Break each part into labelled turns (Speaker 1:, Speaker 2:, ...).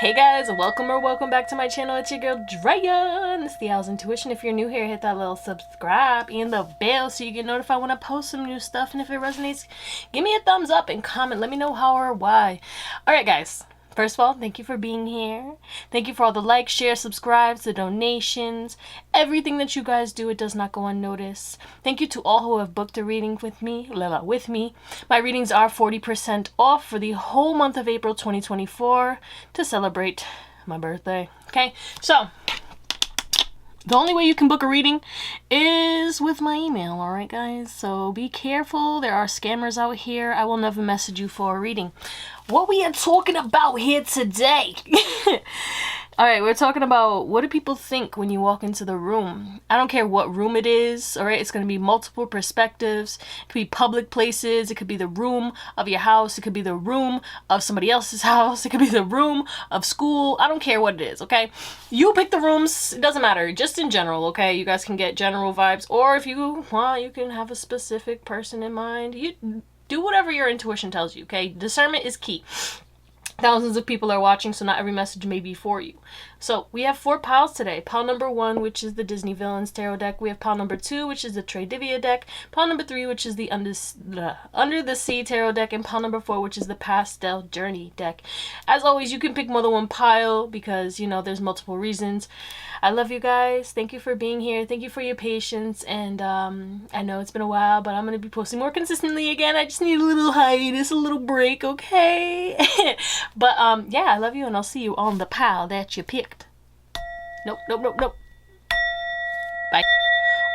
Speaker 1: Hey guys, welcome back to my channel. It's your girl Drea, and it's Theowlsintuition. If you're new here, hit that little subscribe and the bell so you get notified when I post some new stuff. And if it resonates, give me a thumbs up and comment. Let me know how or why. Alright guys, first of all, thank you for being here. Thank you for all the likes, shares, subscribes, the donations, everything that you guys do. It does not go unnoticed. Thank you to all who have booked a reading with me. My readings are 40% off for the whole month of April 2024 to celebrate my birthday. Okay, so the only way you can book a reading is with my email, alright guys? So be careful. There are scammers out here. I will never message you for a reading. What we are talking about here today. Alright, we're talking about what do people think when you walk into the room. I don't care what room it is, alright? It's going to be multiple perspectives. It could be public places. It could be the room of your house. It could be the room of somebody else's house. It could be the room of school. I don't care what it is, okay? You pick the rooms. It doesn't matter. Just in general, okay? You guys can get general vibes. Or if you want, you can have a specific person in mind. You do whatever your intuition tells you, okay? Discernment is key. Thousands of people are watching, so not every message may be for you. So we have 4 piles today. Pile number 1, which is the Disney Villains Tarot deck. We have pile number 2, which is the Tridevia deck. Pile number 3, which is the Under the Sea Tarot deck. And pile number 4, which is the Pastel Journey deck. As always, you can pick more than one pile because, you know, there's multiple reasons. I love you guys. Thank you for being here. Thank you for your patience. And I know it's been a while, but I'm going to be posting more consistently again. I just need a little hiatus, a little break, okay? But yeah, I love you, and I'll see you on the pile that you picked. Nope. Bye.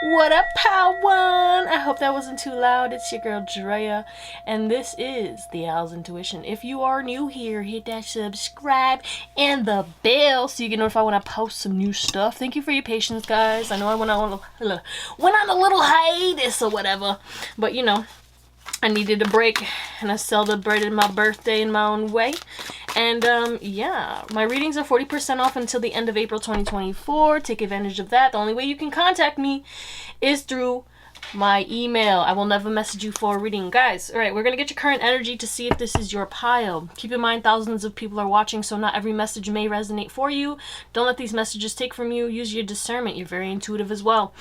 Speaker 1: What up, pile 1? I hope that wasn't too loud. It's your girl Drea, and this is Theowlsintuition. If you are new here, hit that subscribe and the bell so you get notified when I post some new stuff. Thank you for your patience, guys. I know I went on a little hiatus or whatever, but you know, I needed a break, and I celebrated my birthday in my own way. And yeah, my readings are 40% off until the end of April 2024. Take advantage of that. The only way you can contact me is through my email. I will never message you for a reading. Guys, all right, we're going to get your current energy to see if this is your pile. Keep in mind, thousands of people are watching, so not every message may resonate for you. Don't let these messages take from you. Use your discernment. You're very intuitive as well.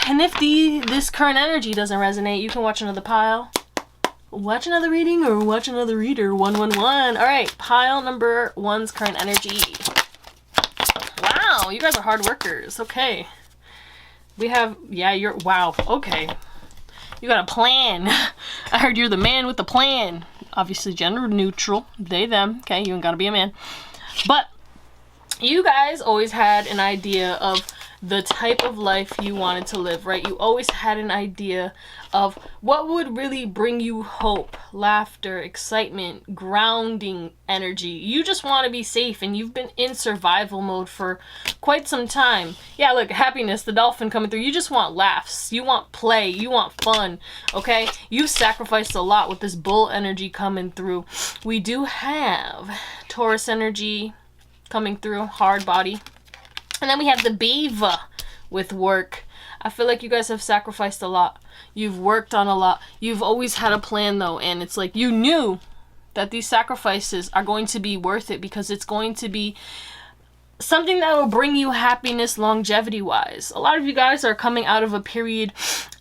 Speaker 1: And if this current energy doesn't resonate, you can watch another pile, watch another reading, or watch another reader. 111. All right, pile number 1's current energy. Wow, you guys are hard workers. Okay. We have, yeah, wow, okay. You got a plan. I heard you're the man with the plan. Obviously gender neutral. They, them. Okay, you ain't gotta be a man. But you guys always had an idea of the type of life you wanted to live, right? You always had an idea of what would really bring you hope, laughter, excitement, grounding energy. You just want to be safe, and you've been in survival mode for quite some time. Yeah, look, happiness, the dolphin coming through. You just want laughs. You want play. You want fun, okay? You've sacrificed a lot with this bull energy coming through. We do have Taurus energy coming through, hard body. And then we have the beaver with work. I feel like you guys have sacrificed a lot. You've worked on a lot. You've always had a plan though. And it's like you knew that these sacrifices are going to be worth it because it's going to be something that will bring you happiness longevity wise. A lot of you guys are coming out of a period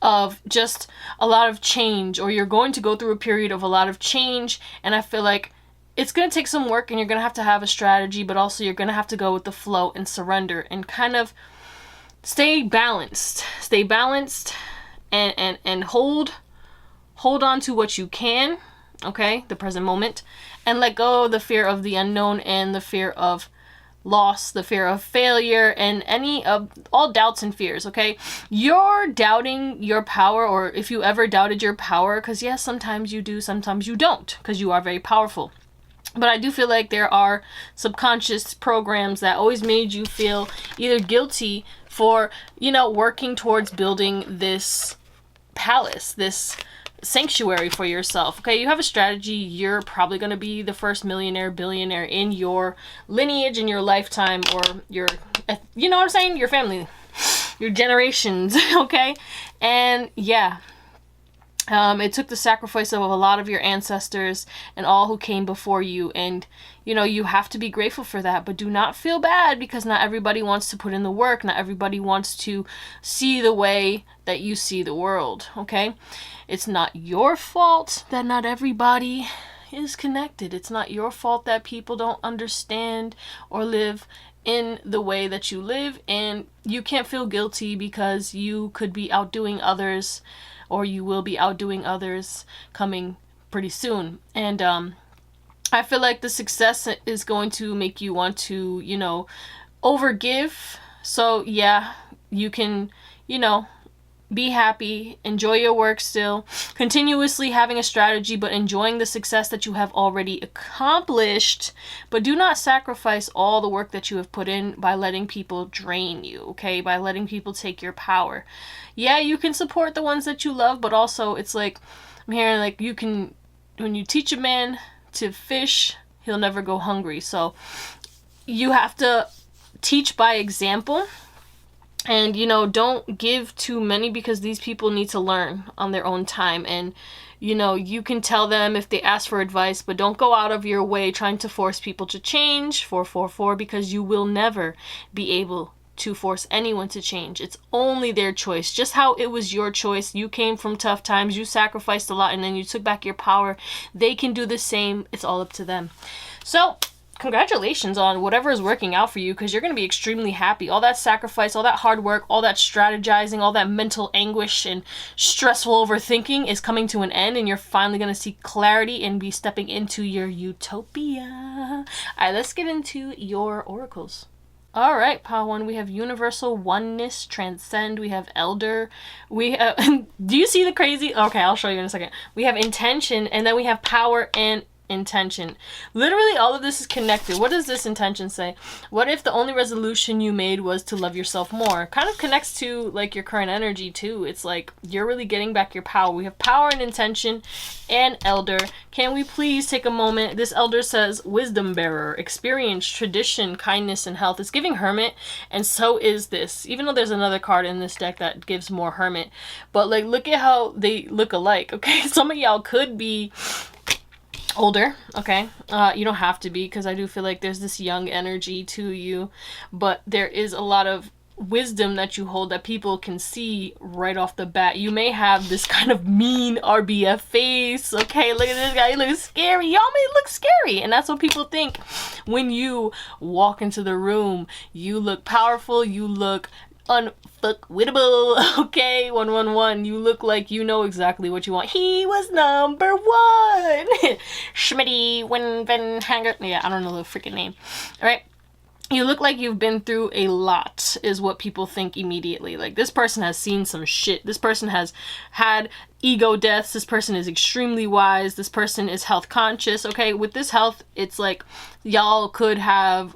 Speaker 1: of just a lot of change, or you're going to go through a period of a lot of change. And I feel like it's going to take some work, and you're going to have a strategy, but also you're going to have to go with the flow and surrender and kind of stay balanced and hold on to what you can, okay, the present moment, and let go of the fear of the unknown and the fear of loss, the fear of failure, and any of all doubts and fears, okay? You're doubting your power, or if you ever doubted your power, because yes, sometimes you do, sometimes you don't, because you are very powerful. But I do feel like there are subconscious programs that always made you feel either guilty for, you know, working towards building this palace, this sanctuary for yourself. Okay, you have a strategy. You're probably going to be the first millionaire, billionaire in your lineage, in your lifetime, or your, you know what I'm saying? Your family, your generations, okay? And yeah, It took the sacrifice of a lot of your ancestors and all who came before you, and you know, you have to be grateful for that, but do not feel bad because not everybody wants to put in the work. Not everybody wants to see the way that you see the world, okay? It's not your fault that not everybody is connected. It's not your fault that people don't understand or live in the way that you live, and you can't feel guilty because you could be outdoing others, or you will be outdoing others coming pretty soon. And I feel like the success is going to make you want to, you know, overgive. So yeah, you can, you know, be happy, enjoy your work still, continuously having a strategy, but enjoying the success that you have already accomplished. But do not sacrifice all the work that you have put in by letting people drain you, okay? By letting people take your power. Yeah, you can support the ones that you love, but also it's like, I'm hearing like you can, when you teach a man to fish, he'll never go hungry. So you have to teach by example. And, you know, don't give too many because these people need to learn on their own time. And, you know, you can tell them if they ask for advice, but don't go out of your way trying to force people to change, 444, because you will never be able to force anyone to change. It's only their choice. Just how it was your choice. You came from tough times, you sacrificed a lot, and then you took back your power. They can do the same. It's all up to them. So congratulations on whatever is working out for you, because you're going to be extremely happy. All that sacrifice, all that hard work, all that strategizing, all that mental anguish and stressful overthinking is coming to an end, and you're finally going to see clarity and be stepping into your utopia. All right, let's get into your oracles. All right, Pile 1, we have Universal Oneness, Transcend, we have Elder, we have, do you see the crazy? Okay, I'll show you in a second. We have Intention, and then we have Power and Intention. Literally all of this is connected. What does this intention say? What if the only resolution you made was to love yourself more? Kind of connects to like your current energy too. It's like you're really getting back your power. We have Power and Intention and Elder. Can we please take a moment? This Elder says Wisdom Bearer, Experience, Tradition, Kindness, and Health. It's giving Hermit, and so is this. Even though there's another card in this deck that gives more Hermit. But like, look at how they look alike, okay? Some of y'all could be older, okay? You don't have to be, because I do feel like there's this young energy to you, but there is a lot of wisdom that you hold that people can see right off the bat. You may have this kind of mean RBF face, okay? Look at this guy, he looks scary. Y'all may look scary, and that's what people think when you walk into the room. You look powerful, you look unfuckwittable, okay? 111, you look like you know exactly what you want. He was number one. Schmitty Winvenhanger. Yeah, I don't know the freaking name. All right. You look like you've been through a lot, is what people think immediately. Like, this person has seen some shit. This person has had ego deaths. This person is extremely wise. This person is health conscious, okay? With this health, it's like y'all could have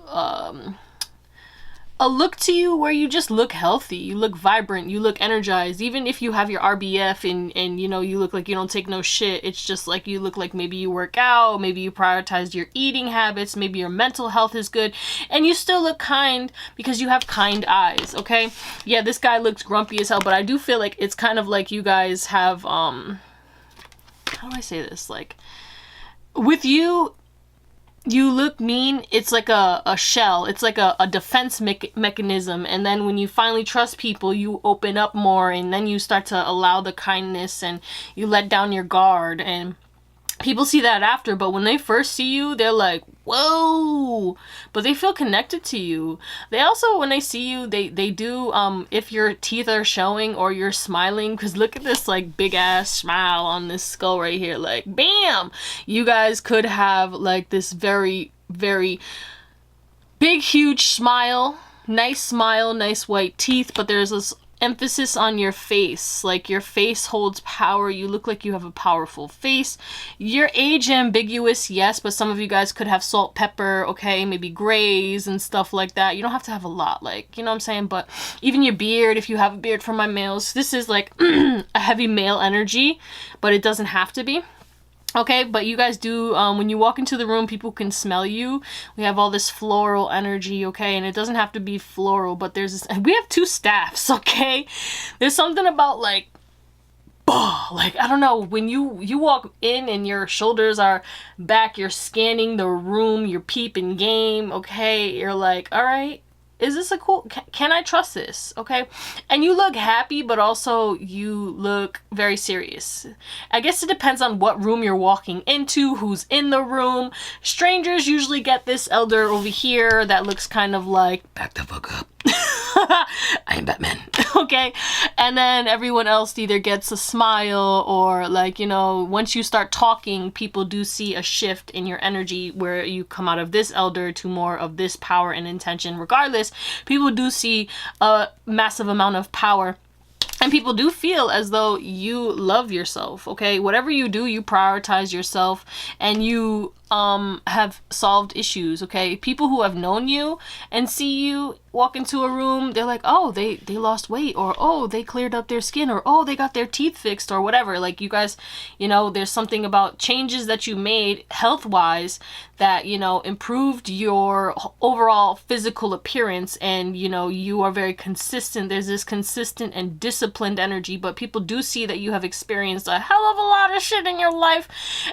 Speaker 1: a look to you where you just look healthy, you look vibrant, you look energized. Even if you have your RBF and you know, you look like you don't take no shit, it's just like you look like maybe you work out, maybe you prioritize your eating habits, maybe your mental health is good, and you still look kind because you have kind eyes, okay? Yeah, this guy looks grumpy as hell, but I do feel like it's kind of like you guys have, how do I say this? Like, with you, you look mean. It's like a shell. It's like a defense mechanism. And then when you finally trust people, you open up more, and then you start to allow the kindness, and you let down your guard. And people see that after, but when they first see you, they're like, whoa, but they feel connected to you. They also, when they see you, they do, if your teeth are showing or you're smiling, because look at this like big ass smile on this skull right here, like bam, you guys could have like this very, very big, huge smile, nice white teeth, but there's this emphasis on your face. Like, your face holds power. You look like you have a powerful face. Your age ambiguous, yes, but some of you guys could have salt, pepper, okay, maybe grays and stuff like that. You don't have to have a lot, like, you know what I'm saying? But even your beard, if you have a beard, for my males, this is like a heavy male energy, but it doesn't have to be. Okay, but you guys do, when you walk into the room, people can smell you. We have all this floral energy, okay? And it doesn't have to be floral, but there's this, we have two staffs, okay? There's something about, like, oh, like, I don't know, when you walk in and your shoulders are back, you're scanning the room, you're peeping game, okay? You're like, all right, is this a cool, can I trust this? Okay. And you look happy, but also you look very serious. I guess it depends on what room you're walking into, who's in the room. Strangers usually get this elder over here that looks kind of like, back the fuck up. I am Batman. Okay. And then everyone else either gets a smile or, like, you know, once you start talking, people do see a shift in your energy where you come out of this elder to more of this power and intention. Regardless, people do see a massive amount of power. And people do feel as though you love yourself, okay? Whatever you do, you prioritize yourself and you have solved issues, okay? People who have known you and see you walk into a room, they're like, oh, they lost weight, or oh, they cleared up their skin, or oh, they got their teeth fixed, or whatever. Like, you guys, you know, there's something about changes that you made health-wise that, you know, improved your overall physical appearance, and, you know, you are very consistent. There's this consistent and disciplined energy, but people do see that you have experienced a hell of a lot of shit in your life,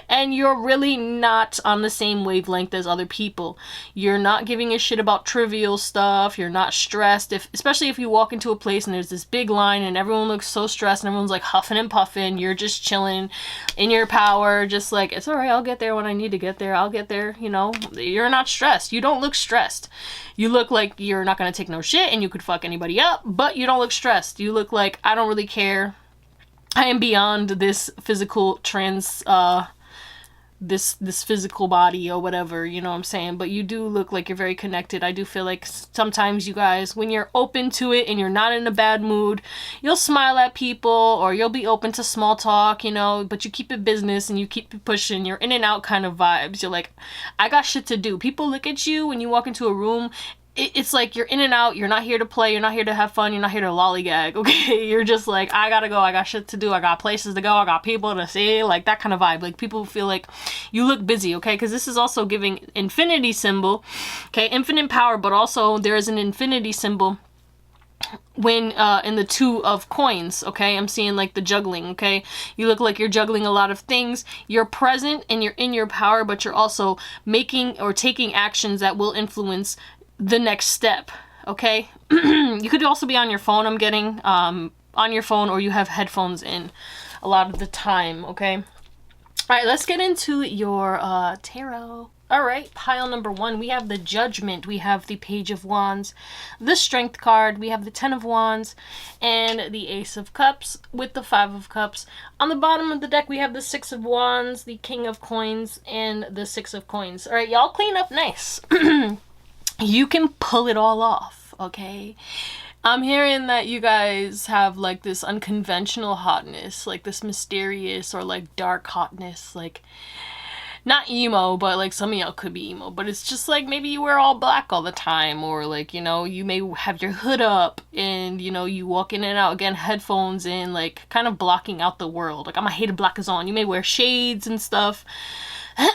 Speaker 1: and you're really not on the same wavelength as other people. You're not giving a shit about trivial stuff. You're not stressed. Especially if you walk into a place and there's this big line and everyone looks so stressed and everyone's like huffing and puffing, you're just chilling in your power, just like, it's all right, I'll get there when I need to get there. I'll get there, you know. You're not stressed. You don't look stressed. You look like you're not gonna take no shit and you could fuck anybody up, but you don't look stressed. You look like, I don't really care. I am beyond this physical this physical body or whatever, you know what I'm saying? But you do look like you're very connected. I do feel like sometimes you guys, when you're open to it and you're not in a bad mood, you'll smile at people or you'll be open to small talk, you know, but you keep it business and you keep it pushing. You're in and out kind of vibes. You're like, I got shit to do. People look at you when you walk into a room, it's like you're in and out. You're not here to play. You're not here to have fun. You're not here to lollygag, okay? You're just like, I gotta go. I got shit to do. I got places to go. I got people to see. Like, that kind of vibe. Like, people feel like you look busy, okay? Because this is also giving infinity symbol, okay? Infinite power, but also there is an infinity symbol when in the two of coins, okay? I'm seeing like the juggling, okay? You look like you're juggling a lot of things. You're present and you're in your power, but you're also making or taking actions that will influence the next step, okay? You could also be on your phone, I'm getting, on your phone, or you have headphones in a lot of the time, okay? All right, let's get into your tarot. All right, pile number 1, we have the Judgment, we have the Page of Wands, the Strength card, we have the 10 of Wands, and the Ace of Cups with the 5 of Cups. On the bottom of the deck, we have the 6 of Wands, the King of Coins, and the 6 of Coins. All right, y'all clean up nice. You can pull it all off, okay? I'm hearing that you guys have like this unconventional hotness, like this mysterious or like dark hotness, like not emo, but like some of y'all could be emo, but it's just like maybe you wear all black all the time, or like, you know, you may have your hood up and, you know, you walk in and out, again, headphones in, like kind of blocking out the world. Like, I'm a hated black is on. You may wear shades and stuff.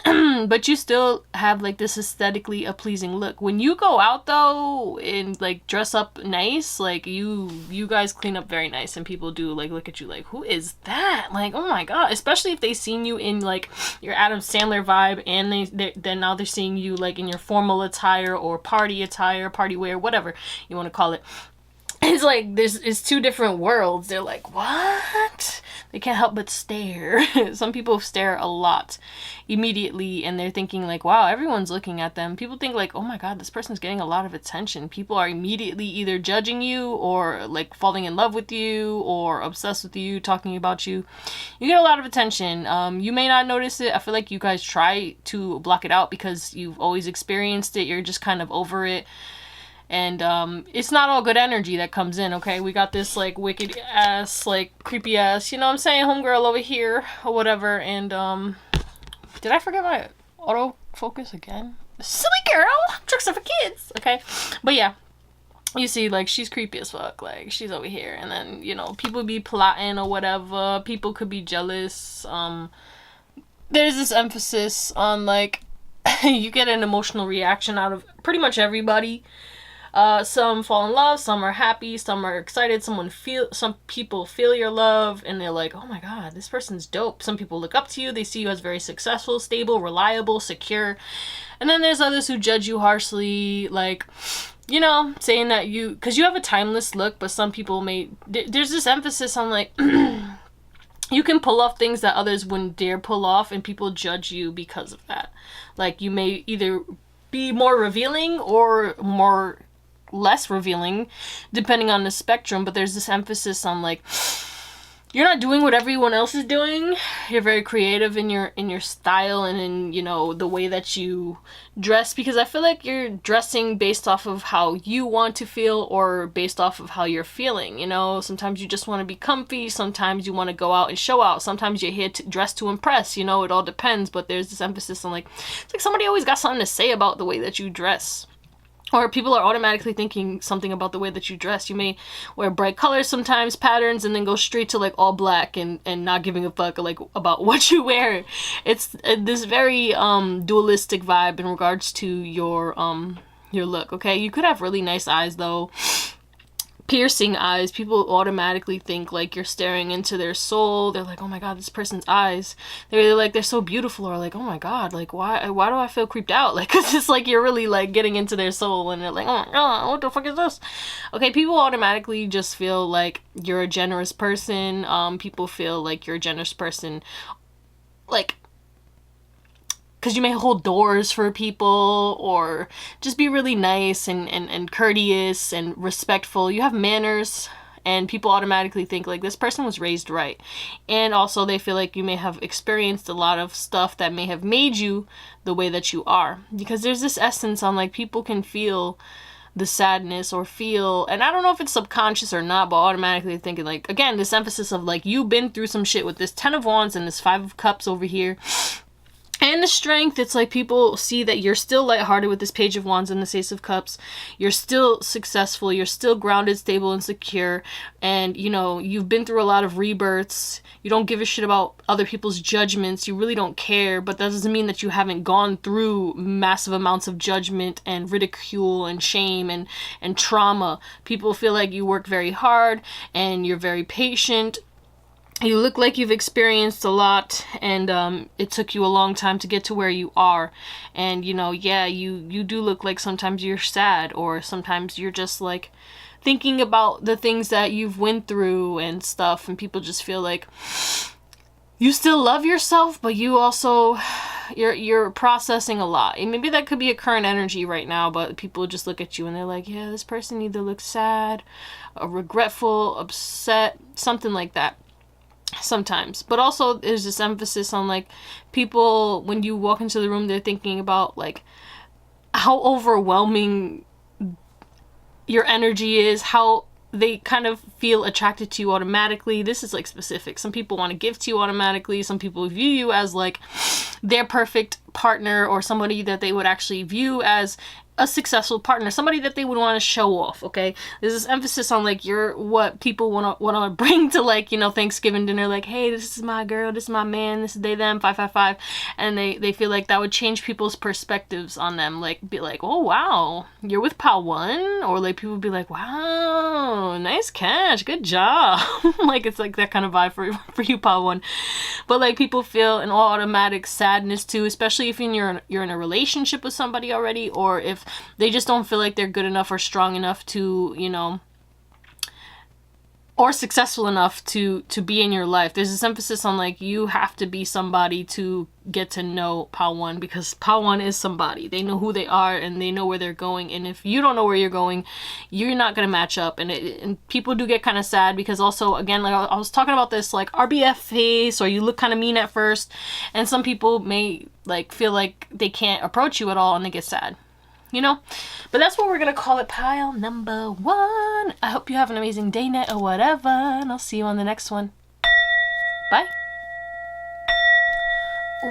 Speaker 1: But you still have like this aesthetically a pleasing look. When you go out though and like dress up nice, like you guys clean up very nice, and people do like look at you like, who is that? Like, oh my god. Especially if they seen you in like your Adam Sandler vibe, and then now they're seeing you like in your formal attire or party attire, party wear, whatever you want to call it. It's like it's two different worlds. They're like, what? They can't help but stare. Some people stare a lot immediately, and they're thinking like, wow, everyone's looking at them. People think like, oh my god, this person's getting a lot of attention. People are immediately either judging you or like falling in love with you or obsessed with you, talking about you. You get a lot of attention. You may not notice it. I feel like you guys try to block it out because you've always experienced it. You're just kind of over it. And it's not all good energy that comes in, okay? We got this like wicked ass, like creepy ass, you know what I'm saying, homegirl over here or whatever. And did I forget my autofocus again? Silly girl, tricks are for kids, okay? But yeah, you see, like, she's creepy as fuck. Like, she's over here, and then, you know, people be plotting or whatever. People could be jealous. There's this emphasis on like you get an emotional reaction out of pretty much everybody. Some fall in love, some are happy, some are excited, some people feel your love and they're like, oh my god, this person's dope. Some people look up to you, they see you as very successful, stable, reliable, secure. And then there's others who judge you harshly, like, you know, saying that because you have a timeless look, but some people there's this emphasis on like you can pull off things that others wouldn't dare pull off, and people judge you because of that. Like, you may either be more revealing or less revealing, depending on the spectrum, but there's this emphasis on like, you're not doing what everyone else is doing. You're very creative in your style and in, you know, the way that you dress, because I feel like you're dressing based off of how you want to feel or based off of how you're feeling, you know. Sometimes you just want to be comfy, sometimes you want to go out and show out, sometimes you're here to dress to impress, you know. It all depends, but there's this emphasis on like, it's like somebody always got something to say about the way that you dress. Or people are automatically thinking something about the way that you dress. You may wear bright colors sometimes, patterns, and then go straight to like all black and not giving a fuck like about what you wear. It's this very dualistic vibe in regards to your look, okay? You could have really nice eyes though. Piercing eyes. People automatically think like you're staring into their soul. They're like, oh my god, this person's eyes, they're so beautiful. Or like, oh my god, like why do I feel creeped out? Like, cause it's like you're really like getting into their soul, and they're like, oh my god, what the fuck is this? Okay, people automatically just feel like you're a generous person. People feel like you're a generous person, like, because you may hold doors for people or just be really nice and courteous and respectful. You have manners, and people automatically think like this person was raised right. And also they feel like you may have experienced a lot of stuff that may have made you the way that you are, because there's this essence on like people can feel the sadness or feel, and I don't know if it's subconscious or not, but automatically thinking like, again, this emphasis of like, you've been through some shit with this 10 of Wands and this 5 of Cups over here. And the strength, it's like people see that you're still lighthearted with this Page of Wands and this Ace of Cups. You're still successful. You're still grounded, stable, and secure. And, you know, you've been through a lot of rebirths. You don't give a shit about other people's judgments. You really don't care. But that doesn't mean that you haven't gone through massive amounts of judgment and ridicule and shame and trauma. People feel like you work very hard and you're very patient. You look like you've experienced a lot, and it took you a long time to get to where you are. And, you know, yeah, you do look like sometimes you're sad, or sometimes you're just like thinking about the things that you've went through and stuff, and people just feel like you still love yourself, but you also you're processing a lot. And maybe that could be a current energy right now, but people just look at you and they're like, yeah, this person either looks sad, or regretful, upset, something like that. Sometimes. But also there's this emphasis on like people, when you walk into the room, they're thinking about like how overwhelming your energy is, how they kind of feel attracted to you automatically. This is like specific. Some people want to give to you automatically. Some people view you as like their perfect partner, or somebody that they would actually view as a successful partner, somebody that they would want to show off. Okay, there's this emphasis on like you're what people want to bring to, like, you know, Thanksgiving dinner, like, hey, this is my girl, this is my man, this is they, them, 555, and they feel like that would change people's perspectives on them, like be like, oh wow, you're with Pal One, or like people would be like, wow, nice catch, good job. Like, it's like that kind of vibe for you, Pal One. But like people feel an automatic sadness too, especially if you're in a relationship with somebody already, or if they just don't feel like they're good enough or strong enough to, you know, or successful enough to be in your life. There's this emphasis on like you have to be somebody to get to know Pal One, because Pal One is somebody. They know who they are and they know where they're going. And if you don't know where you're going, you're not going to match up. And people do get kind of sad, because also, again, like I was talking about this, like RBF face, or you look kind of mean at first. And some people may like feel like they can't approach you at all and they get sad. You know, but that's what we're gonna call it, pile number 1. I hope you have an amazing day, night, or whatever, and I'll see you on the next one. Bye.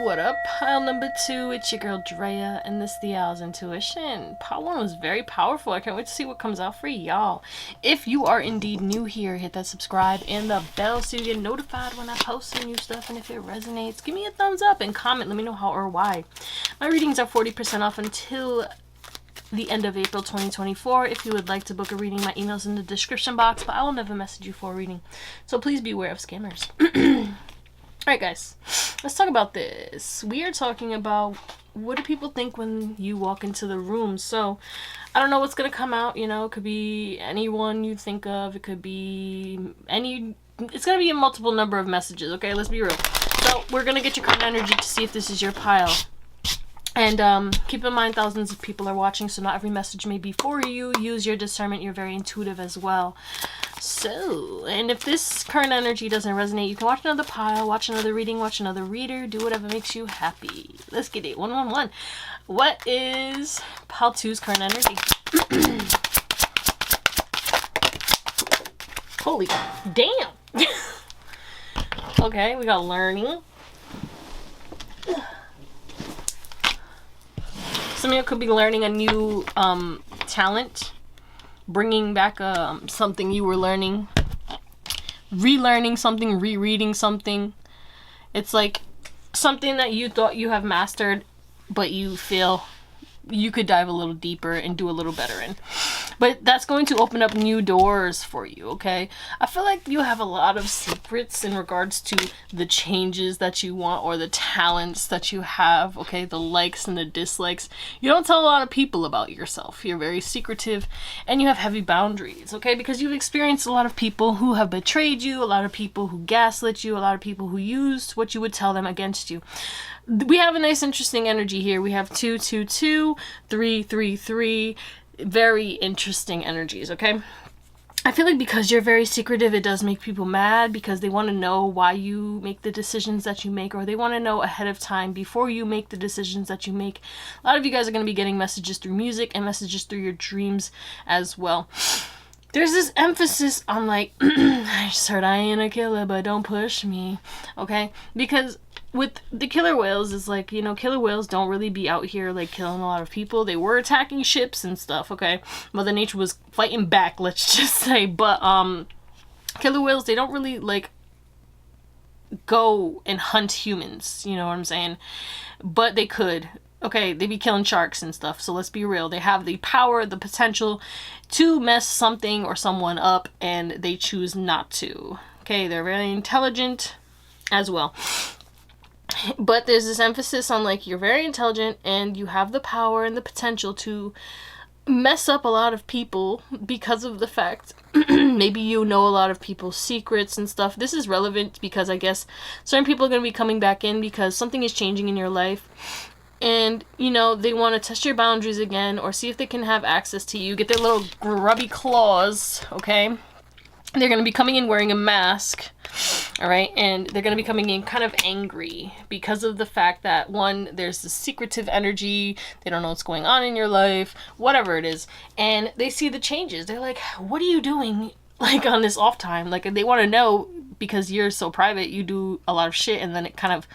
Speaker 1: What up, pile number 2? It's your girl Drea, and this is Theowlsintuition. Pile 1 was very powerful. I can't wait to see what comes out for y'all. If you are indeed new here, hit that subscribe and the bell so you get notified when I post some new stuff. And if it resonates, give me a thumbs up and comment. Let me know how or why. My readings are 40% off until the end of April 2024. If you would like to book a reading, my email's in the description box, but I will never message you for a reading. So please be aware of scammers. Alright guys, let's talk about this. We are talking about what do people think when you walk into the room. So I don't know what's going to come out, you know, it could be anyone you think of. It could be it's going to be a multiple number of messages, okay? Let's be real. So we're going to get your current energy to see if this is your pile. And keep in mind, thousands of people are watching, so not every message may be for you. Use your discernment. You're very intuitive as well. So, and if this current energy doesn't resonate, you can watch another pile, watch another reading, watch another reader, do whatever makes you happy. Let's get it. 111. What is pile 2's current energy? Holy damn. Okay, we got learning. Some of you could be learning a new talent, bringing back something you were learning, relearning something, rereading something. It's like something that you thought you have mastered, but you feel you could dive a little deeper and do a little better in. But that's going to open up new doors for you, okay? I feel like you have a lot of secrets in regards to the changes that you want or the talents that you have, okay? The likes and the dislikes. You don't tell a lot of people about yourself. You're very secretive and you have heavy boundaries, okay? Because you've experienced a lot of people who have betrayed you, a lot of people who gaslit you, a lot of people who used what you would tell them against you. We have a nice interesting energy here. We have 2, 2, 2, 3, 3, 3. Very interesting energies, okay? I feel like because you're very secretive, it does make people mad because they want to know why you make the decisions that you make, or they want to know ahead of time before you make the decisions that you make. A lot of you guys are going to be getting messages through music and messages through your dreams as well. There's this emphasis on like, I just heard I ain't a killer, but don't push me, okay? Because with the killer whales, it's like, you know, killer whales don't really be out here like killing a lot of people. They were attacking ships and stuff, okay? Mother Nature was fighting back, let's just say. But killer whales, they don't really like go and hunt humans, you know what I'm saying? But they could. Okay, they be killing sharks and stuff, so let's be real. They have the power, the potential to mess something or someone up, and they choose not to. Okay, they're very intelligent as well. But there's this emphasis on like you're very intelligent and you have the power and the potential to mess up a lot of people because of the fact maybe you know a lot of people's secrets and stuff. This is relevant because I guess certain people are going to be coming back in because something is changing in your life. And, you know, they want to test your boundaries again or see if they can have access to you. Get their little grubby claws, okay? They're going to be coming in wearing a mask, all right? And they're going to be coming in kind of angry because of the fact that, one, there's this secretive energy. They don't know what's going on in your life, whatever it is. And they see the changes. They're like, what are you doing, like, on this off time? Like, they want to know because you're so private. You do a lot of shit, and then it kind of...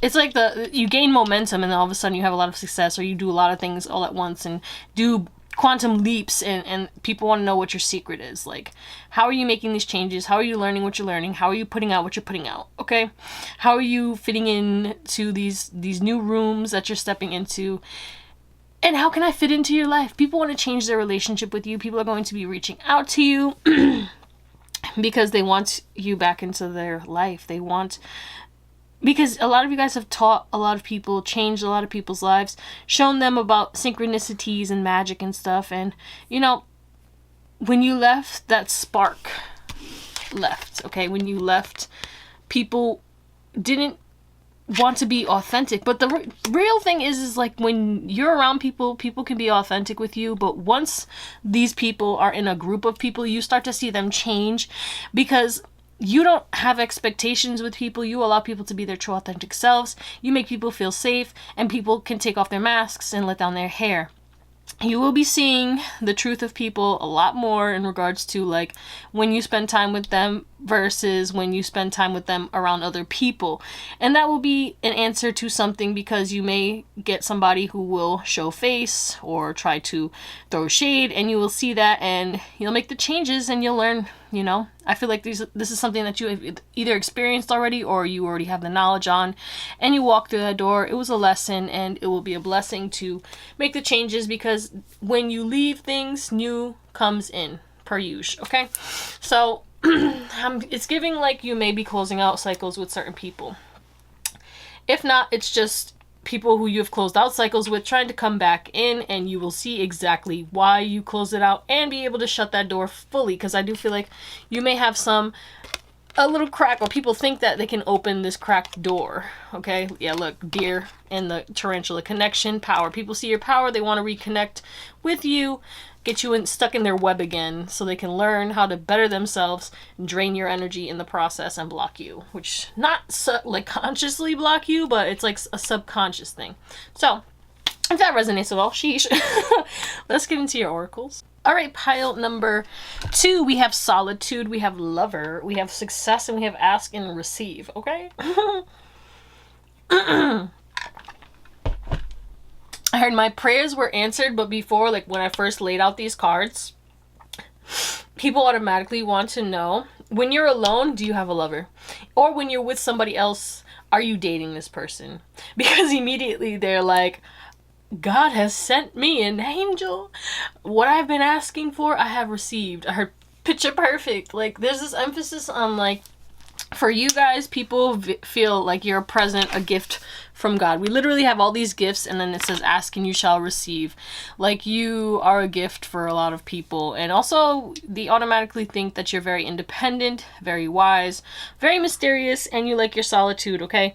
Speaker 1: It's like you gain momentum and then all of a sudden you have a lot of success, or you do a lot of things all at once and do quantum leaps, and people want to know what your secret is. Like, how are you making these changes? How are you learning what you're learning? How are you putting out what you're putting out? Okay? How are you fitting in to these new rooms that you're stepping into? And how can I fit into your life? People want to change their relationship with you. People are going to be reaching out to you because they want you back into their life. They want... Because a lot of you guys have taught a lot of people, changed a lot of people's lives, shown them about synchronicities and magic and stuff. And, you know, when you left, that spark left, okay? When you left, people didn't want to be authentic. But the real thing is like when you're around people, people can be authentic with you. But once these people are in a group of people, you start to see them change because... You don't have expectations with people. You allow people to be their true authentic selves. You make people feel safe, and people can take off their masks and let down their hair. You will be seeing the truth of people a lot more in regards to like when you spend time with them versus when you spend time with them around other people. And that will be an answer to something, because you may get somebody who will show face or try to throw shade, and you will see that and you'll make the changes and you'll learn, you know. I feel like this is something that you have either experienced already or you already have the knowledge on, and you walk through that door. It was a lesson, and it will be a blessing to make the changes, because when you leave, things new comes in, per usual. Okay, so it's giving like you may be closing out cycles with certain people. If not, it's just people who you've closed out cycles with trying to come back in, and you will see exactly why you closed it out and be able to shut that door fully. Because I do feel like you may have a little crack, or people think that they can open this cracked door. Okay, yeah, look, deer and the tarantula connection, power. People see your power, they want to reconnect with you, get you stuck in their web again, so they can learn how to better themselves, drain your energy in the process, and block you. Which, not like consciously block you, but it's like a subconscious thing. So if that resonates at all, sheesh. Let's get into your oracles. All right, pile number 2, we have solitude, we have lover, we have success, and we have ask and receive. Okay. I heard my prayers were answered, but before, like when I first laid out these cards, people automatically want to know, when you're alone, do you have a lover? Or when you're with somebody else, are you dating this person? Because immediately they're like, God has sent me an angel. What I've been asking for, I have received. I heard picture perfect. Like, there's this emphasis on, like, for you guys, people feel like you're a present, a gift from God. We literally have all these gifts, and then it says, ask and you shall receive. Like, you are a gift for a lot of people. And also, they automatically think that you're very independent, very wise, very mysterious, and you like your solitude, okay?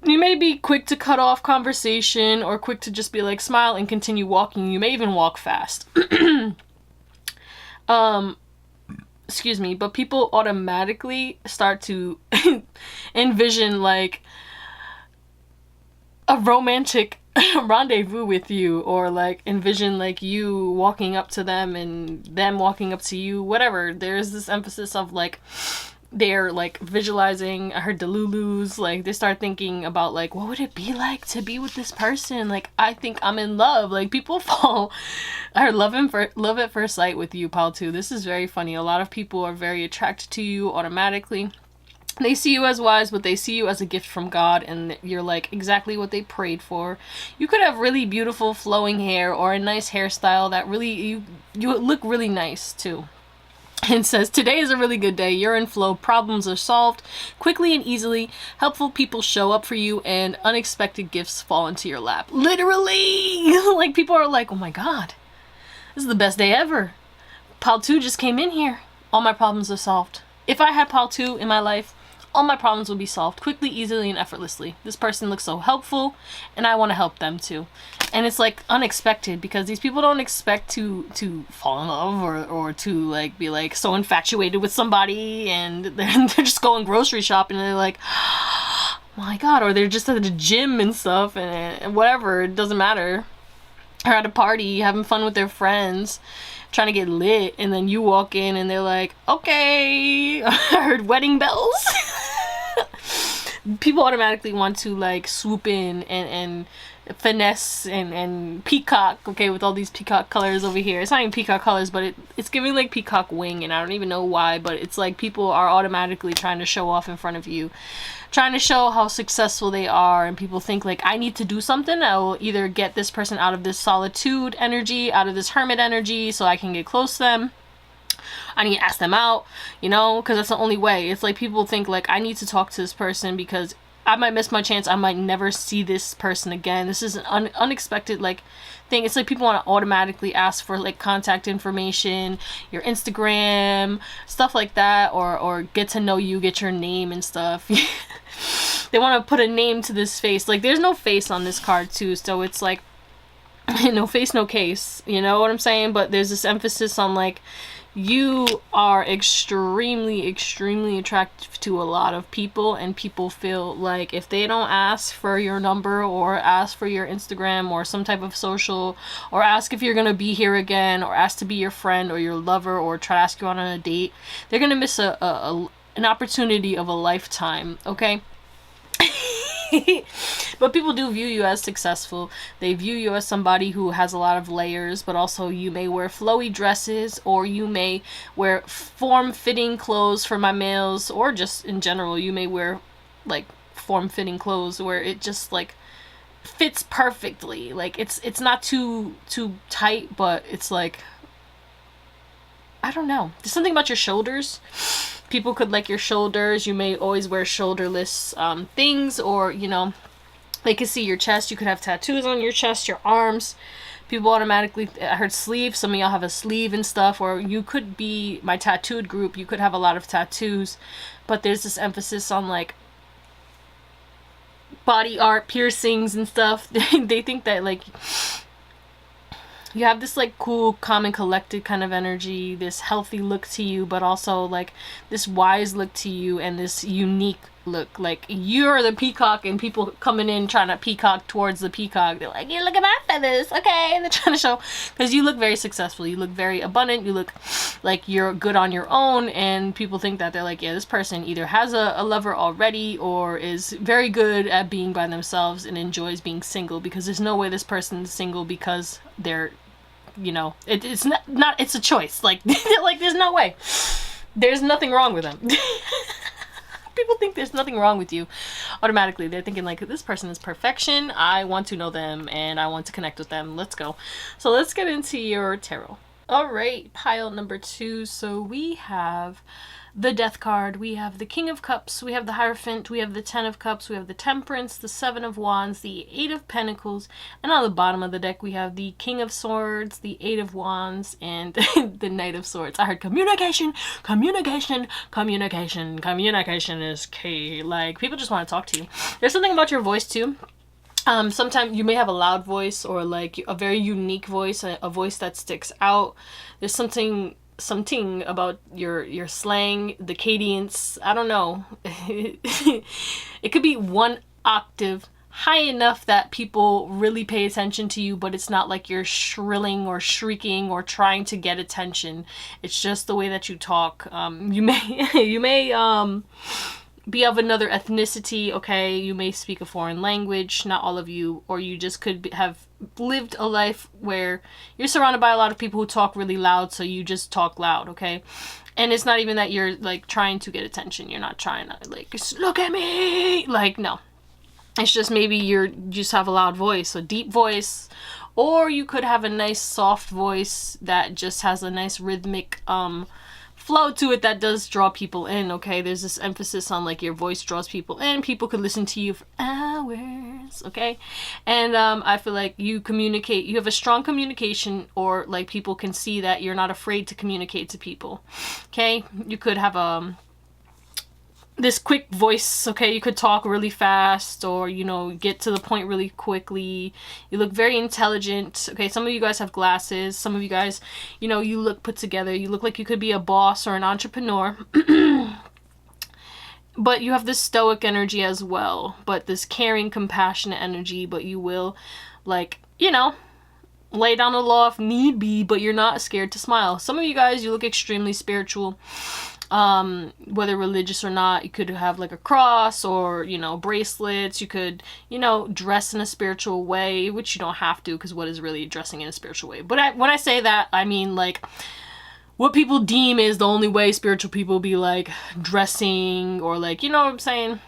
Speaker 1: You may be quick to cut off conversation, or quick to just be like, smile and continue walking. You may even walk fast. Excuse me, but people automatically start to envision like a romantic rendezvous with you, or like envision like you walking up to them and them walking up to you, whatever. There's this emphasis of like, they're like visualizing. I heard the Lulus, like they start thinking about like, what would it be like to be with this person? Like, I think I'm in love. Like, people fall. I heard love at first sight with you, pal, too. This is very funny. A lot of people are very attracted to you automatically. They see you as wise, but they see you as a gift from God, and you're like exactly what they prayed for. You could have really beautiful flowing hair, or a nice hairstyle that really, you look really nice too. It says, today is a really good day. You're in flow. Problems are solved quickly and easily. Helpful people show up for you, and unexpected gifts fall into your lap. Literally! Like, people are like, oh my God, this is the best day ever. Pal 2 just came in here. All my problems are solved. If I had Pal 2 in my life, all my problems would be solved quickly, easily, and effortlessly. This person looks so helpful, and I want to help them too. And it's like unexpected, because these people don't expect to fall in love, or to like be like so infatuated with somebody, and they're just going grocery shopping and they're like, oh my God, or they're just at the gym and stuff, and whatever, it doesn't matter. Or at a party having fun with their friends, trying to get lit, and then you walk in and they're like, okay, I heard wedding bells. People automatically want to like swoop in and finesse and peacock, okay, with all these peacock colors over here. It's not even peacock colors, but it's giving like peacock wing, and I don't even know why, but it's like people are automatically trying to show off in front of you, trying to show how successful they are, and people think like, I need to do something. I will either get this person out of this solitude energy, out of this hermit energy, so I can get close to them. I need to ask them out, you know, because that's the only way. It's like people think like, I need to talk to this person because I might miss my chance. I might never see this person again. This is an unexpected like thing. It's like people want to automatically ask for like contact information, your Instagram, stuff like that, or get to know you, get your name and stuff. They want to put a name to this face. Like, there's no face on this card too, so it's like no face, no case. You know what I'm saying? But there's this emphasis on like, you are extremely, extremely attractive to a lot of people, and people feel like if they don't ask for your number or ask for your Instagram or some type of social, or ask if you're gonna be here again, or ask to be your friend or your lover, or try to ask you out on a date, they're gonna miss an opportunity of a lifetime, okay? But people do view you as successful. They view you as somebody who has a lot of layers, but also you may wear flowy dresses, or you may wear form-fitting clothes for my males, or just in general, you may wear like form-fitting clothes where it just like fits perfectly. Like it's not too tight, but it's like, I don't know. There's something about your shoulders. People could like your shoulders. You may always wear shoulderless things, or, you know, they could see your chest. You could have tattoos on your chest, your arms. People automatically, I heard sleeve. Some of y'all have a sleeve and stuff, or you could be my tattooed group. You could have a lot of tattoos, but there's this emphasis on like body art, piercings and stuff. They think that like you have this like cool, calm and collected kind of energy, this healthy look to you, but also like this wise look to you, and this unique look. Like you're the peacock, and people coming in trying to peacock towards the peacock, they're like, yeah, look at my feathers, okay? And they're trying to show, because you look very successful, you look very abundant, you look like you're good on your own, and people think that they're like, yeah, this person either has a lover already, or is very good at being by themselves and enjoys being single, because there's no way this person's single because they're, you know, it's not it's a choice. Like like there's no way. There's nothing wrong with them. People think there's nothing wrong with you automatically. They're thinking like, this person is perfection, I want to know them and I want to connect with them, let's go. So let's get into your tarot. All right, pile number 2. So we have the Death card, we have the King of Cups, we have the Hierophant, we have the 10 of Cups, we have the Temperance, the 7 of Wands, the 8 of Pentacles, and on the bottom of the deck we have the King of Swords, the 8 of Wands, and the Knight of Swords. I heard communication, communication, communication, communication is key. Like, people just want to talk to you. There's something about your voice too. Sometimes you may have a loud voice, or like a very unique voice, a voice that sticks out. There's something about your slang, the cadence, I don't know. It could be one octave high enough that people really pay attention to you, but it's not like you're shrilling or shrieking or trying to get attention. It's just the way that you talk. You may be of another ethnicity, okay? You may speak a foreign language, not all of you, or you just could have lived a life where you're surrounded by a lot of people who talk really loud, so you just talk loud, okay? And it's not even that you're like trying to get attention. You're not trying to like, look at me, like, no. It's just maybe you just have a loud voice, a deep voice, or you could have a nice soft voice that just has a nice rhythmic flow to it that does draw people in, okay? There's this emphasis on like your voice draws people in. People could listen to you for hours, okay? And I feel like you communicate, you have a strong communication, or like people can see that you're not afraid to communicate to people, okay? You could have this quick voice, okay? You could talk really fast, or, you know, get to the point really quickly. You look very intelligent, okay? Some of you guys have glasses. Some of you guys, you know, you look put together. You look like you could be a boss or an entrepreneur. But you have this stoic energy as well, but this caring, compassionate energy, but you will, like, you know, lay down the law if need be, but you're not scared to smile. Some of you guys, you look extremely spiritual. Whether religious or not, you could have like a cross, or, you know, bracelets. You could, you know, dress in a spiritual way, which you don't have to, because what is really dressing in a spiritual way? But when I say that, I mean like what people deem is the only way spiritual people be like dressing, or like, you know what I'm saying?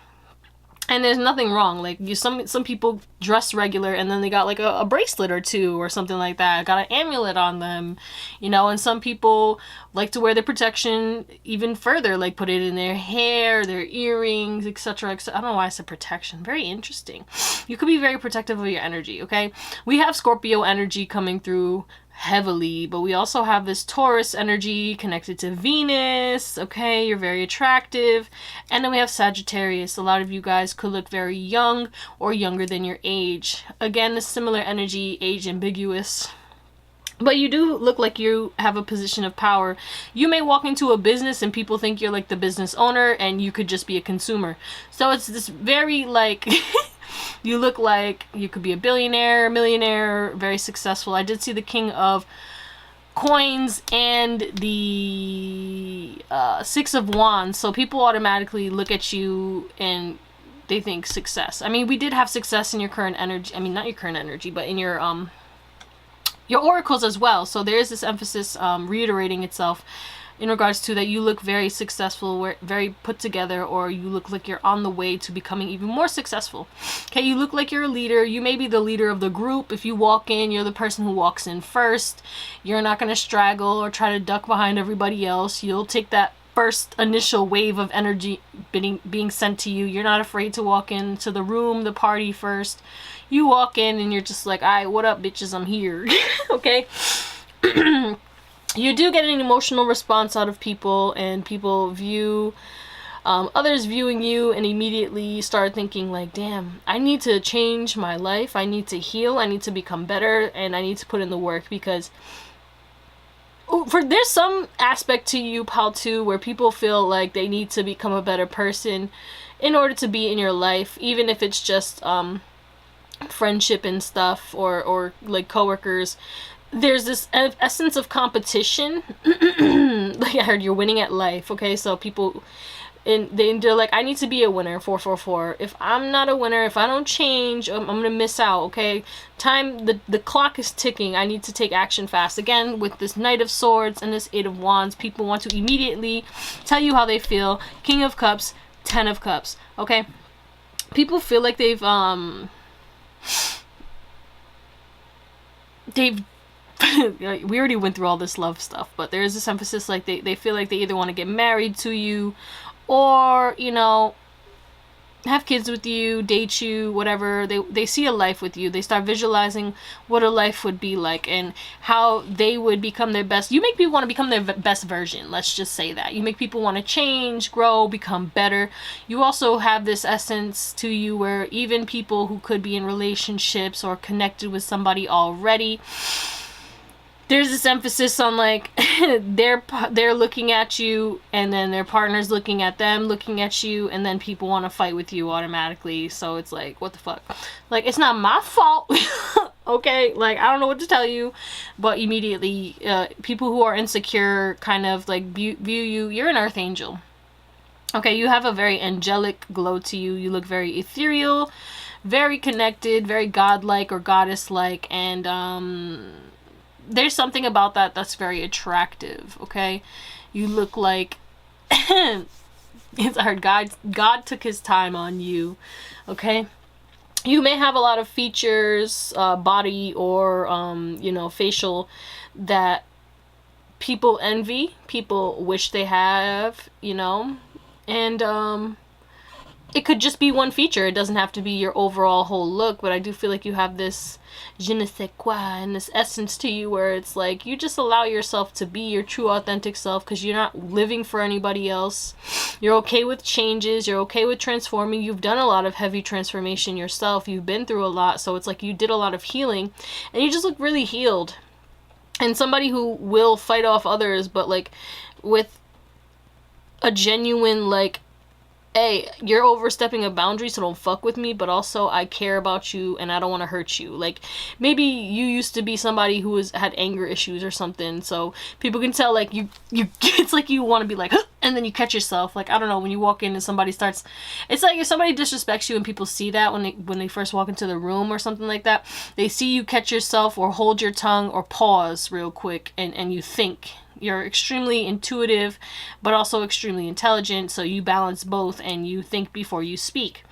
Speaker 1: And there's nothing wrong. Like, some people dress regular and then they got like a bracelet or two or something like that, got an amulet on them, you know. And some people like to wear their protection even further, like put it in their hair, their earrings, etc., etc. I don't know why I said protection. Very interesting. You could be very protective of your energy, okay? We have Scorpio energy coming through heavily, but we also have this Taurus energy connected to Venus, okay? You're very attractive. And then we have Sagittarius. A lot of you guys could look very young or younger than your age. Again, a similar energy, age ambiguous. But you do look like you have a position of power. You may walk into a business and people think you're like the business owner, and you could just be a consumer. So it's this very like you look like you could be a billionaire, millionaire, very successful. I did see the King of Coins and the Six of Wands, so people automatically look at you and they think success. I mean, we did have success in your current energy. I mean, not your current energy, but in your oracles as well. So there is this emphasis reiterating itself in regards to that you look very successful, very put together, or you look like you're on the way to becoming even more successful. Okay, you look like you're a leader. You may be the leader of the group. If you walk in, you're the person who walks in first. You're not going to straggle or try to duck behind everybody else. You'll take that first initial wave of energy being sent to you. You're not afraid to walk into the room, the party first. You walk in and you're just like, all right, what up, bitches? I'm here. Okay. You do get an emotional response out of people, and people view others viewing you and immediately start thinking like, damn, I need to change my life. I need to heal. I need to become better, and I need to put in the work, because there's some aspect to you, pal, too, where people feel like they need to become a better person in order to be in your life, even if it's just friendship and stuff, or like coworkers. There's this essence of competition. Like I heard, you're winning at life. Okay, so people, and they're like, I need to be a winner. 444. If I'm not a winner, if I don't change, I'm gonna miss out. Okay, the clock is ticking. I need to take action fast. Again, with this Knight of Swords and this Eight of Wands, people want to immediately tell you how they feel. King of Cups, Ten of Cups. Okay, people feel like they've we already went through all this love stuff, but there is this emphasis like they feel like they either want to get married to you, or, you know, have kids with you, date you, whatever. They see a life with you. They start visualizing what a life would be like and how they would become their best. You make people want to become their best version. Let's just say that. You make people want to change, grow, become better. You also have this essence to you where even people who could be in relationships or connected with somebody already, there's this emphasis on like they're looking at you, and then their partner's looking at them, looking at you, and then people want to fight with you automatically. So it's like, what the fuck? Like, it's not my fault. Okay, like, I don't know what to tell you, but immediately people who are insecure kind of like view you. You're an earth angel. Okay, you have a very angelic glow to you. You look very ethereal, very connected, very godlike or goddess-like, and there's something about that that's very attractive. Okay, you look like it's hard. God took his time on you. Okay, you may have a lot of features, body or you know, facial, that people envy, people wish they have, you know, and it could just be one feature. It doesn't have to be your overall whole look, but I do feel like you have this je ne sais quoi and this essence to you where it's like you just allow yourself to be your true authentic self, because you're not living for anybody else. You're okay with changes. You're okay with transforming. You've done a lot of heavy transformation yourself. You've been through a lot, so it's like you did a lot of healing, and you just look really healed. And somebody who will fight off others, but like with a genuine like, hey, you're overstepping a boundary, so don't fuck with me, but also I care about you and I don't want to hurt you. Like, maybe you used to be somebody who had anger issues or something, so people can tell, like, you it's like you want to be like, huh, and then you catch yourself. Like, I don't know, when you walk in and somebody starts, it's like if somebody disrespects you and people see that when they first walk into the room or something like that, they see you catch yourself or hold your tongue or pause real quick, and you think. You're extremely intuitive, but also extremely intelligent, so you balance both and you think before you speak.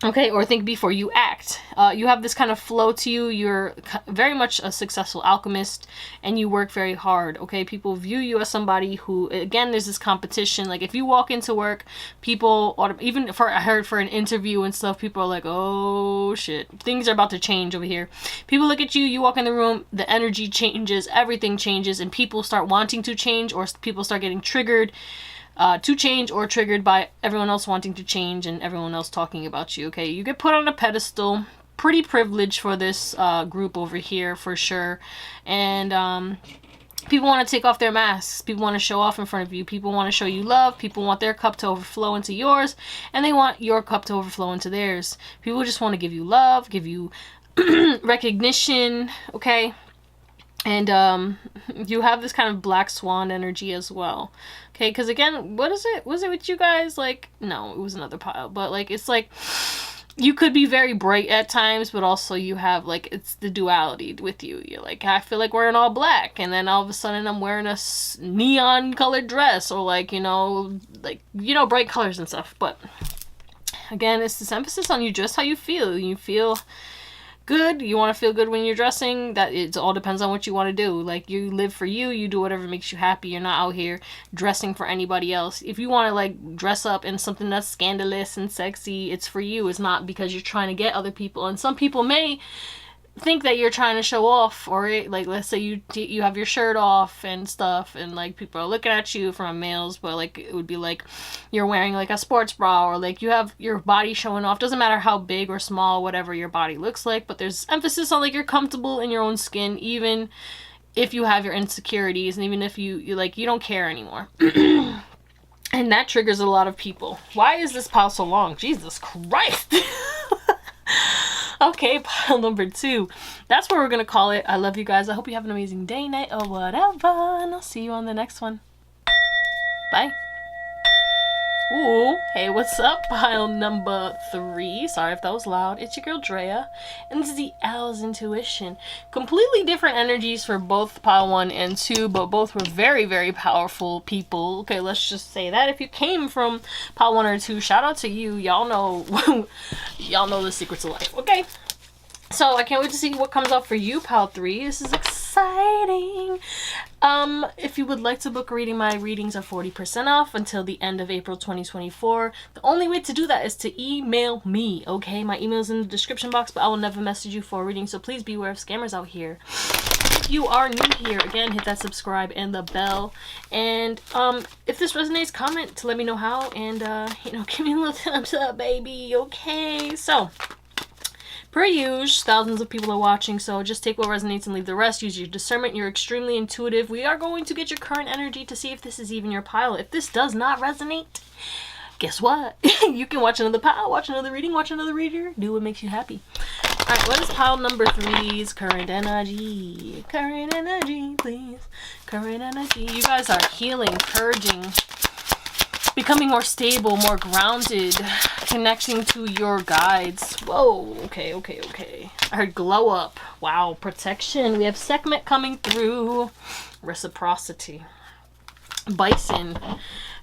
Speaker 1: Okay, or think before you act. You have this kind of flow to you. You're very much a successful alchemist, and you work very hard. Okay, people view you as somebody who, again, there's this competition. Like, if you walk into work, people, even I heard for an interview and stuff, people are like, oh shit, things are about to change over here. People look at you, you walk in the room, the energy changes, everything changes, and people start wanting to change, or people start getting triggered to change, or triggered by everyone else wanting to change and everyone else talking about you. Okay, you get put on a pedestal. pretty privileged for this group over here for sure. And people want to take off their masks. People want to show off in front of you. People want to show you love. People want their cup to overflow into yours, and they want your cup to overflow into theirs. People just want to give you love, give you recognition, okay? And you have this kind of black swan energy as well, okay? Because again, what is it? Was it with you guys? Like, no, it was another pile. But like, it's like you could be very bright at times, but also you have like, it's the duality with you. You're like, I feel like wearing all black, and then all of a sudden I'm wearing a neon colored dress, or like, you know, bright colors and stuff. But again, it's this emphasis on you just how you feel. You feel good, you want to feel good when you're dressing, that it all depends on what you want to do. Like, you live for you, you do whatever makes you happy. You're not out here dressing for anybody else. If you want to like dress up in something that's scandalous and sexy, it's for you. It's not because you're trying to get other people. And some people may think that you're trying to show off, or like, let's say you have your shirt off and stuff, and like people are looking at you from males, but like it would be like you're wearing like a sports bra, or like you have your body showing off. Doesn't matter how big or small, whatever your body looks like, but there's emphasis on like you're comfortable in your own skin, even if you have your insecurities, and even if you like, you don't care anymore. And that triggers a lot of people. Why is this pile so long? Jesus Christ. Okay, pile number 2. That's what we're going to call it. I love you guys. I hope you have an amazing day, night, or whatever. And I'll see you on the next one. Bye. Ooh, hey, what's up? Pile number 3. Sorry if that was loud. It's your girl Drea, and this is the Owlsintuition. Completely different energies for both pile 1 and 2, but both were very, very powerful people. Okay, let's just say that. If you came from pile 1 or 2, shout out to you. Y'all know, y'all know the secrets of life. Okay, so I can't wait to see what comes up for you, pile 3. This is exciting. If you would like to book a reading, my readings are 40% off until the end of April 2024. The only way to do that is to email me, okay? My email is in the description box, but I will never message you for a reading, so please beware of scammers out here. If you are new here, again, hit that subscribe and the bell. And if this resonates, comment to let me know how, and you know, give me a little thumbs up, baby, okay? So, per usual, thousands of people are watching, so just take what resonates and leave the rest. Use your discernment. You're extremely intuitive. We are going to get your current energy to see if this is even your pile. If this does not resonate, guess what? You can watch another pile, watch another reading, watch another reader. Do what makes you happy. Alright, what is pile number 3's current energy? Current energy, please. Current energy. You guys are healing, purging, becoming more stable, more grounded, connecting to your guides. Whoa, okay. I heard glow up. Wow, protection. We have segment coming through. Reciprocity. Bison.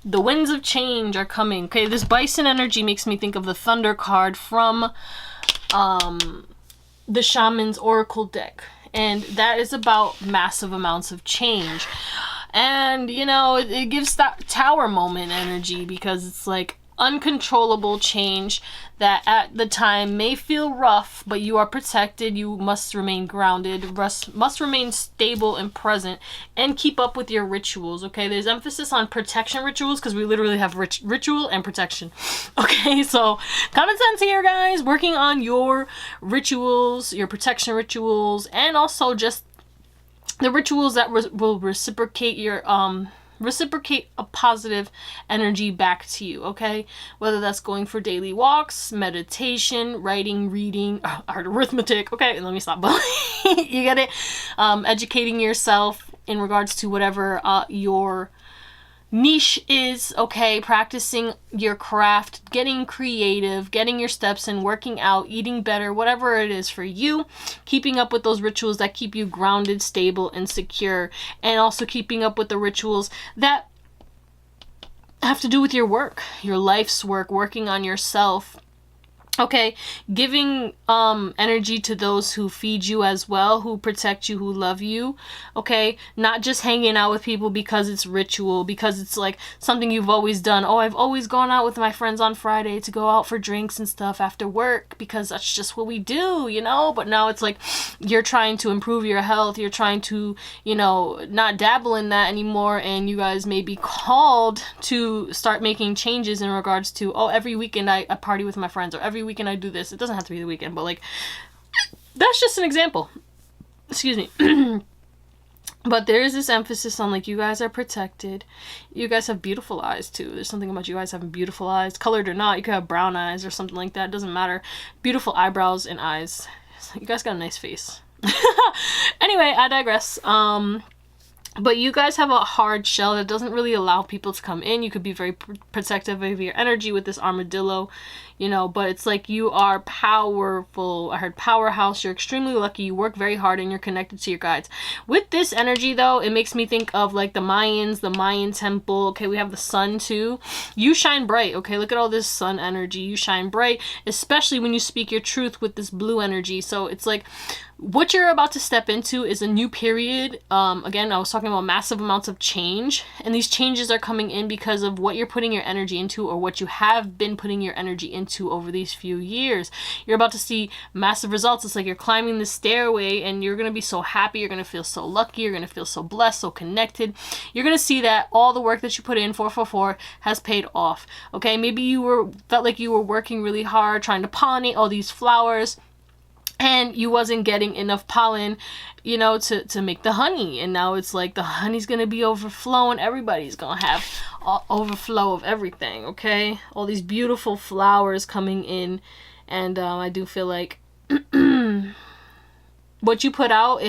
Speaker 1: The winds of change are coming. Okay, this bison energy makes me think of the thunder card from the Shaman's Oracle deck. And that is about massive amounts of change. And, you know, it gives that tower moment energy, because it's like uncontrollable change that at the time may feel rough, but you are protected. You must remain grounded, must remain stable and present, and keep up with your rituals, okay? There's emphasis on protection rituals, because we literally have ritual and protection, okay? So common sense here, guys. Working on your rituals, your protection rituals, and also just the rituals that will reciprocate your reciprocate a positive energy back to you, okay? Whether that's going for daily walks, meditation, writing, reading, arithmetic, okay? Let me stop. You get it? Educating yourself in regards to whatever your niche is, okay? Practicing your craft, getting creative, getting your steps in, working out, eating better, whatever it is for you. Keeping up with those rituals that keep you grounded, stable, and secure. And also keeping up with the rituals that have to do with your work, your life's work, working on yourself. Okay, giving energy to those who feed you as well, who protect you, who love you. Okay, not just hanging out with people because it's ritual, because it's like something you've always done. Oh, I've always gone out with my friends on Friday to go out for drinks and stuff after work, because that's just what we do, you know? But now it's like you're trying to improve your health. You're trying to, you know, not dabble in that anymore. And you guys may be called to start making changes in regards to, oh, every weekend I party with my friends, or every every weekend I do this. It doesn't have to be the weekend, but like, that's just an example. Excuse me. But there is this emphasis on, like, you guys are protected. You guys have beautiful eyes, too. There's something about you guys having beautiful eyes. Colored or not, you could have brown eyes or something like that. It doesn't matter. Beautiful eyebrows and eyes. You guys got a nice face. Anyway, I digress. But you guys have a hard shell that doesn't really allow people to come in. You could be very protective of your energy with this armadillo, you know, but it's like you are powerful. I heard powerhouse. You're extremely lucky. You work very hard and you're connected to your guides. With this energy, though, it makes me think of like the Mayans, the Mayan temple. Okay, we have the sun too. You shine bright. Okay, look at all this sun energy. You shine bright, especially when you speak your truth with this blue energy. So it's like, what you're about to step into is a new period. Again, I was talking about massive amounts of change, and these changes are coming in because of what you're putting your energy into, or what you have been putting your energy into over these few years. You're about to see massive results. It's like you're climbing the stairway and you're going to be so happy. You're going to feel so lucky. You're going to feel so blessed, so connected. You're going to see that all the work that you put in, 444, has paid off. Okay, maybe you felt like you were working really hard trying to pollinate all these flowers, and you wasn't getting enough pollen, you know, to make the honey. And now it's like the honey's gonna be overflowing. Everybody's gonna have overflow of everything, okay? All these beautiful flowers coming in. And I do feel like what you put out,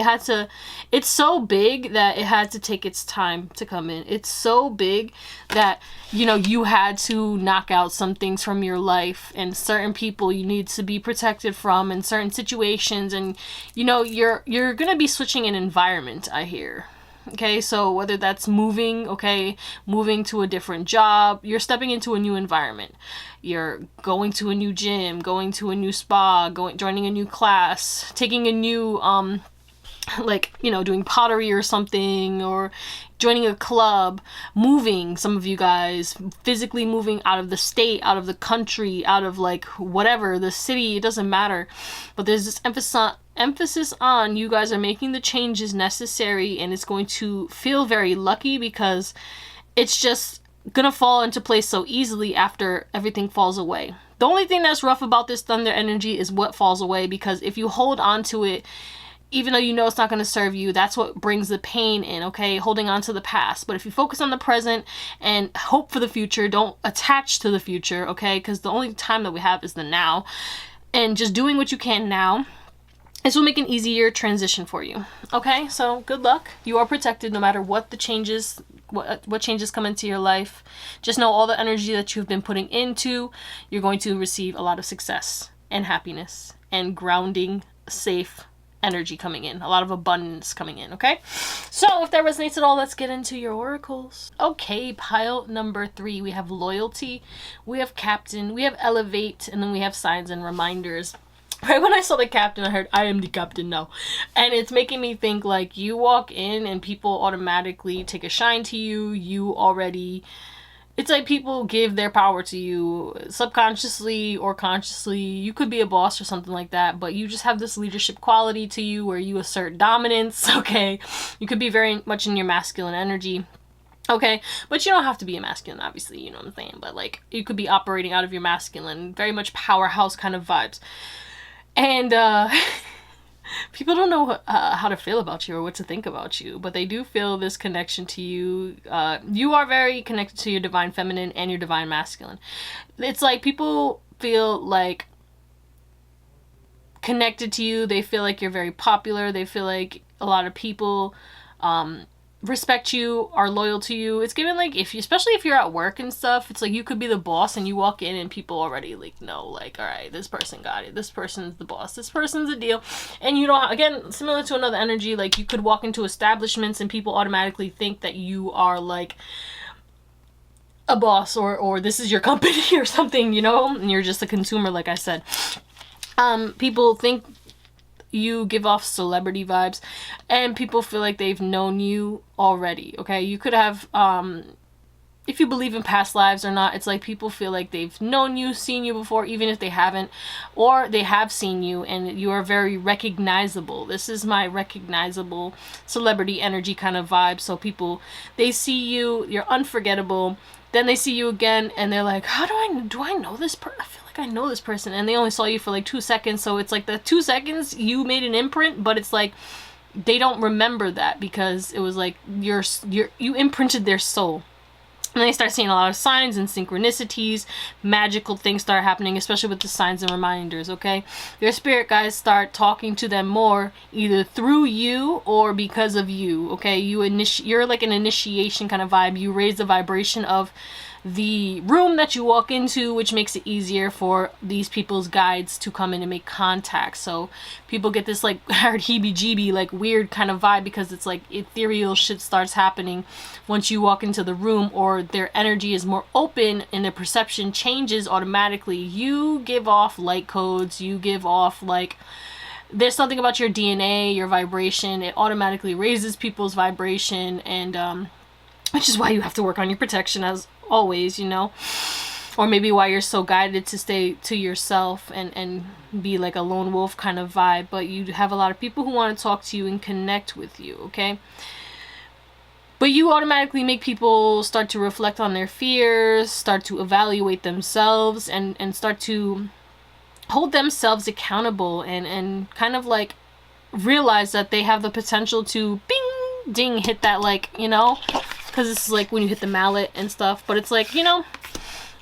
Speaker 1: it's so big that it had to take its time to come in. It's so big that, you know, you had to knock out some things from your life, and certain people you need to be protected from in certain situations. And, you know, you're going to be switching an environment, I hear. Okay, so whether that's moving to a different job, you're stepping into a new environment. You're going to a new gym, going to a new spa, joining a new class, taking a new, like, you know, doing pottery or something, or joining a club, moving, some of you guys, physically moving out of the state, out of the country, out of, like, whatever, the city, it doesn't matter. But there's this emphasis on you guys are making the changes necessary, and it's going to feel very lucky because it's just gonna fall into place so easily after everything falls away. The only thing that's rough about this thunder energy is what falls away, because if you hold on to it, even though you know it's not going to serve you, that's what brings the pain in, okay? Holding on to the past. But if you focus on the present and hope for the future, don't attach to the future, okay? Because the only time that we have is the now. And just doing what you can now, this will make an easier transition for you, okay? So good luck. You are protected no matter what the changes, what changes come into your life. Just know all the energy that you've been putting into, you're going to receive a lot of success and happiness and grounding, safe energy coming in, a lot of abundance coming in, okay? So if that resonates at all, let's get into your oracles. Okay, pile number 3, we have loyalty, we have captain, we have elevate, and then we have signs and reminders. Right when I saw the captain, I heard, I am the captain now. And it's making me think, like, you walk in and people automatically take a shine to you. You already, it's like people give their power to you subconsciously or consciously. You could be a boss or something like that, but you just have this leadership quality to you where you assert dominance, okay? You could be very much in your masculine energy. Okay, but you don't have to be a masculine, obviously, you know what I'm saying? But, like, you could be operating out of your masculine, very much powerhouse kind of vibes. And people don't know how to feel about you or what to think about you, but they do feel this connection to you. You are very connected to your divine feminine and your divine masculine. It's like people feel like connected to you. They feel like you're very popular. They feel like a lot of people respect you, are loyal to you. It's given, like, especially if you're at work and stuff, it's like you could be the boss and you walk in and people already, like, know, like, all right, this person got it, this person's the boss, this person's the deal. And you don't, again, similar to another energy, like, you could walk into establishments and people automatically think that you are, like, a boss, or this is your company or something, you know, and you're just a consumer, like I said. People think you give off celebrity vibes, and people feel like they've known you already, okay? You could have, if you believe in past lives or not, it's like people feel like they've known you, seen you before, even if they haven't, or they have seen you, and you are very recognizable. This is my recognizable celebrity energy kind of vibe. So people, they see you, you're unforgettable. Then they see you again and they're like, how do I know this person? I feel like I know this person. And they only saw you for like 2 seconds. So it's like the 2 seconds you made an imprint, but it's like they don't remember that because it was like you imprinted their soul. And they start seeing a lot of signs and synchronicities, magical things start happening, especially with the signs and reminders, okay? Your spirit guides start talking to them more, either through you or because of you, okay? You're like an initiation kind of vibe. You raise the vibration of the room that you walk into, which makes it easier for these people's guides to come in and make contact. So people get this like heebie-jeebie, like weird kind of vibe because it's like ethereal shit starts happening once you walk into the room, or their energy is more open and their perception changes automatically. You give off light codes, you give off like, there's something about your DNA, your vibration, it automatically raises people's vibration, and which is why you have to work on your protection as always, you know, or maybe why you're so guided to stay to yourself and be like a lone wolf kind of vibe. But you have a lot of people who want to talk to you and connect with you, okay? But you automatically make people start to reflect on their fears, start to evaluate themselves, and start to hold themselves accountable, and kind of like realize that they have the potential to bing ding hit that, like, you know, because this is like when you hit the mallet and stuff, but it's like, you know,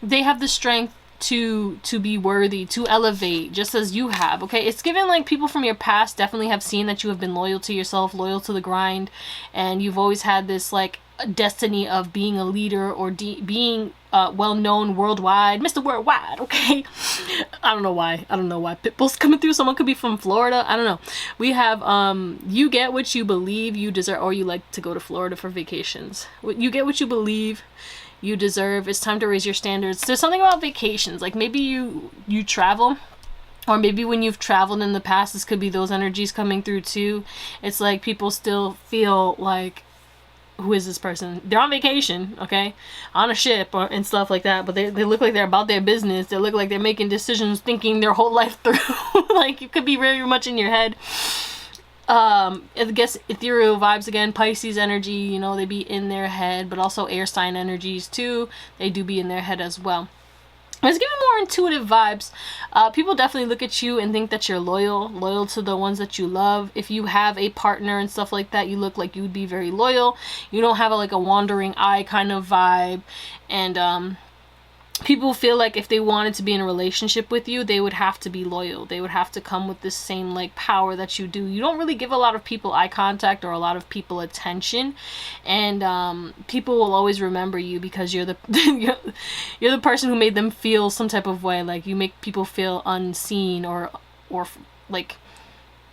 Speaker 1: they have the strength to be worthy, to elevate, just as you have, okay? It's given like people from your past definitely have seen that you have been loyal to yourself, loyal to the grind, and you've always had this like destiny of being a leader or being well known worldwide, Mr. Worldwide, okay? I don't know why Pitbull's coming through. Someone could be from Florida, I don't know. We have you get what you believe you deserve, or you like to go to Florida for vacations. You get what you believe you deserve. It's time to raise your standards. There's something about vacations, like maybe you travel, or maybe when you've traveled in the past, this could be those energies coming through too. It's like people still feel like, who is this person? They're on vacation, okay, on a ship and stuff like that, but they look like they're about their business. They look like they're making decisions, thinking their whole life through. Like, you could be very much in your head. I guess ethereal vibes again, Pisces energy, you know, they be in their head, but also air sign energies too, they do be in their head as well. It's giving more intuitive vibes. People definitely look at you and think that you're loyal to the ones that you love. If you have a partner and stuff like that, you look like you would be very loyal. You don't have like a wandering eye kind of vibe. And people feel like if they wanted to be in a relationship with you, they would have to be loyal. They would have to come with this same like power that you do. You don't really give a lot of people eye contact or a lot of people attention, and people will always remember you because you're the you're the person who made them feel some type of way. Like, you make people feel unseen or like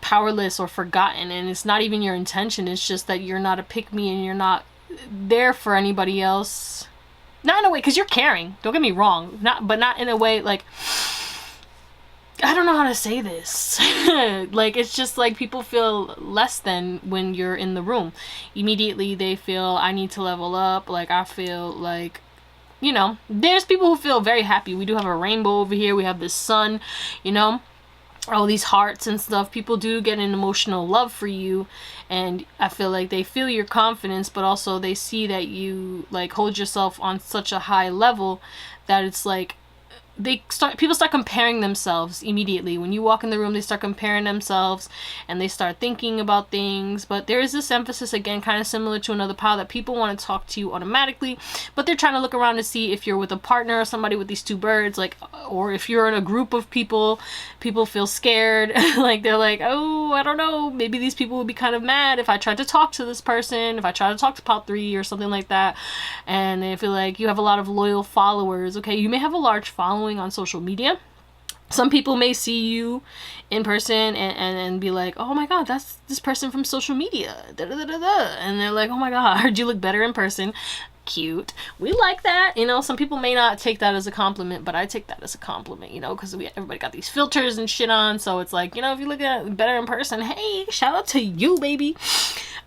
Speaker 1: powerless or forgotten, and it's not even your intention. It's just that you're not a pick-me and you're not there for anybody else. Not in a way, because you're caring, don't get me wrong, but not in a way like, I don't know how to say this. Like, it's just like people feel less than when you're in the room. Immediately they feel, I need to level up. Like, I feel like, you know, there's people who feel very happy. We do have a rainbow over here. We have this sun, you know, all these hearts and stuff. People do get an emotional love for you, and I feel like they feel your confidence, but also they see that you like hold yourself on such a high level that it's like people start comparing themselves immediately. When you walk in the room, they start comparing themselves and they start thinking about things. But there is this emphasis, again, kind of similar to another pile, that people want to talk to you automatically, but they're trying to look around to see if you're with a partner or somebody with these two birds, like, or if you're in a group of people feel scared. Like, they're like, oh, I don't know, maybe these people would be kind of mad if I tried to talk to this person, if I tried to talk to Pop 3 or something like that. And they feel like you have a lot of loyal followers, okay? You may have a large following on social media. Some people may see you in person and be like, oh my god, that's this person from social media, da, da, da, da, da. And they're like, oh my god, I heard you look better in person. Cute. We like that, you know. Some people may not take that as a compliment, but I take that as a compliment, you know, because everybody got these filters and shit on, so it's like, you know, if you look at it better in person, hey, shout out to you, baby.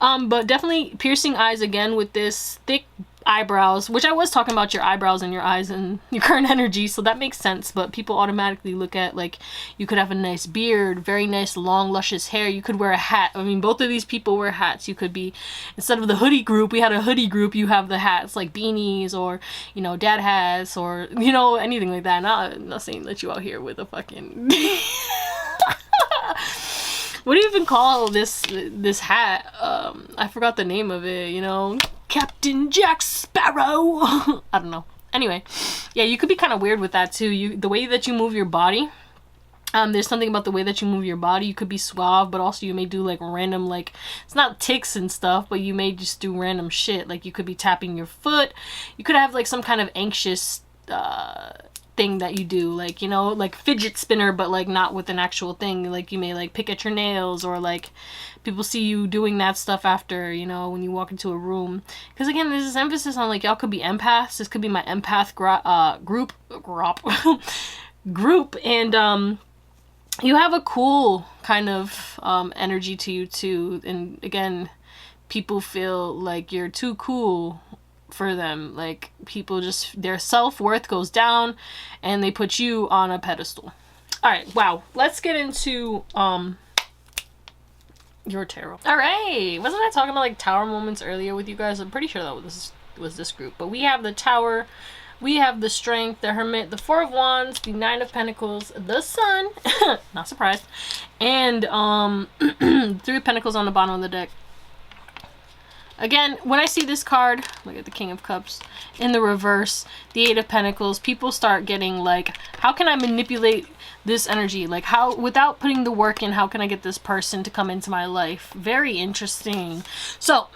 Speaker 1: But definitely piercing eyes again with this thick eyebrows, which I was talking about your eyebrows and your eyes and your current energy, so that makes sense. But people automatically look at, like, you could have a nice beard, very nice long luscious hair, you could wear a hat. I mean, both of these people wear hats. You could be, instead of the hoodie group, we had a hoodie group, you have the hats, like beanies, or, you know, dad hats, or, you know, anything like that. Not saying that you out here with a fucking what do you even call this hat? I forgot the name of it, you know, Captain Jack Sparrow. I don't know. Anyway, yeah, you could be kind of weird with that too. The way that you move your body, there's something about the way that you move your body. You could be suave, but also you may do like random, like, it's not tics and stuff, but you may just do random shit. Like, you could be tapping your foot. You could have like some kind of anxious thing that you do, like, you know, like fidget spinner, but like not with an actual thing. Like, you may like pick at your nails, or like people see you doing that stuff after, you know, when you walk into a room. Because again, there's this emphasis on, like, y'all could be empaths. This could be my empath group, and you have a cool kind of energy to you too. And again, people feel like you're too cool for them. Like, people just, their self-worth goes down and they put you on a pedestal. All right, wow, let's get into your tarot. All right, wasn't I talking about like tower moments earlier with you guys? I'm pretty sure that was this group. But we have the Tower, we have the Strength, the Hermit, the Four of Wands, the Nine of Pentacles, the Sun, not surprised, and Three of Pentacles on the bottom of the deck. Again, when I see this card, look at the King of Cups in the reverse, the Eight of Pentacles, people start getting like, how can I manipulate this energy? Like, how, without putting the work in, how can I get this person to come into my life? Very interesting. So,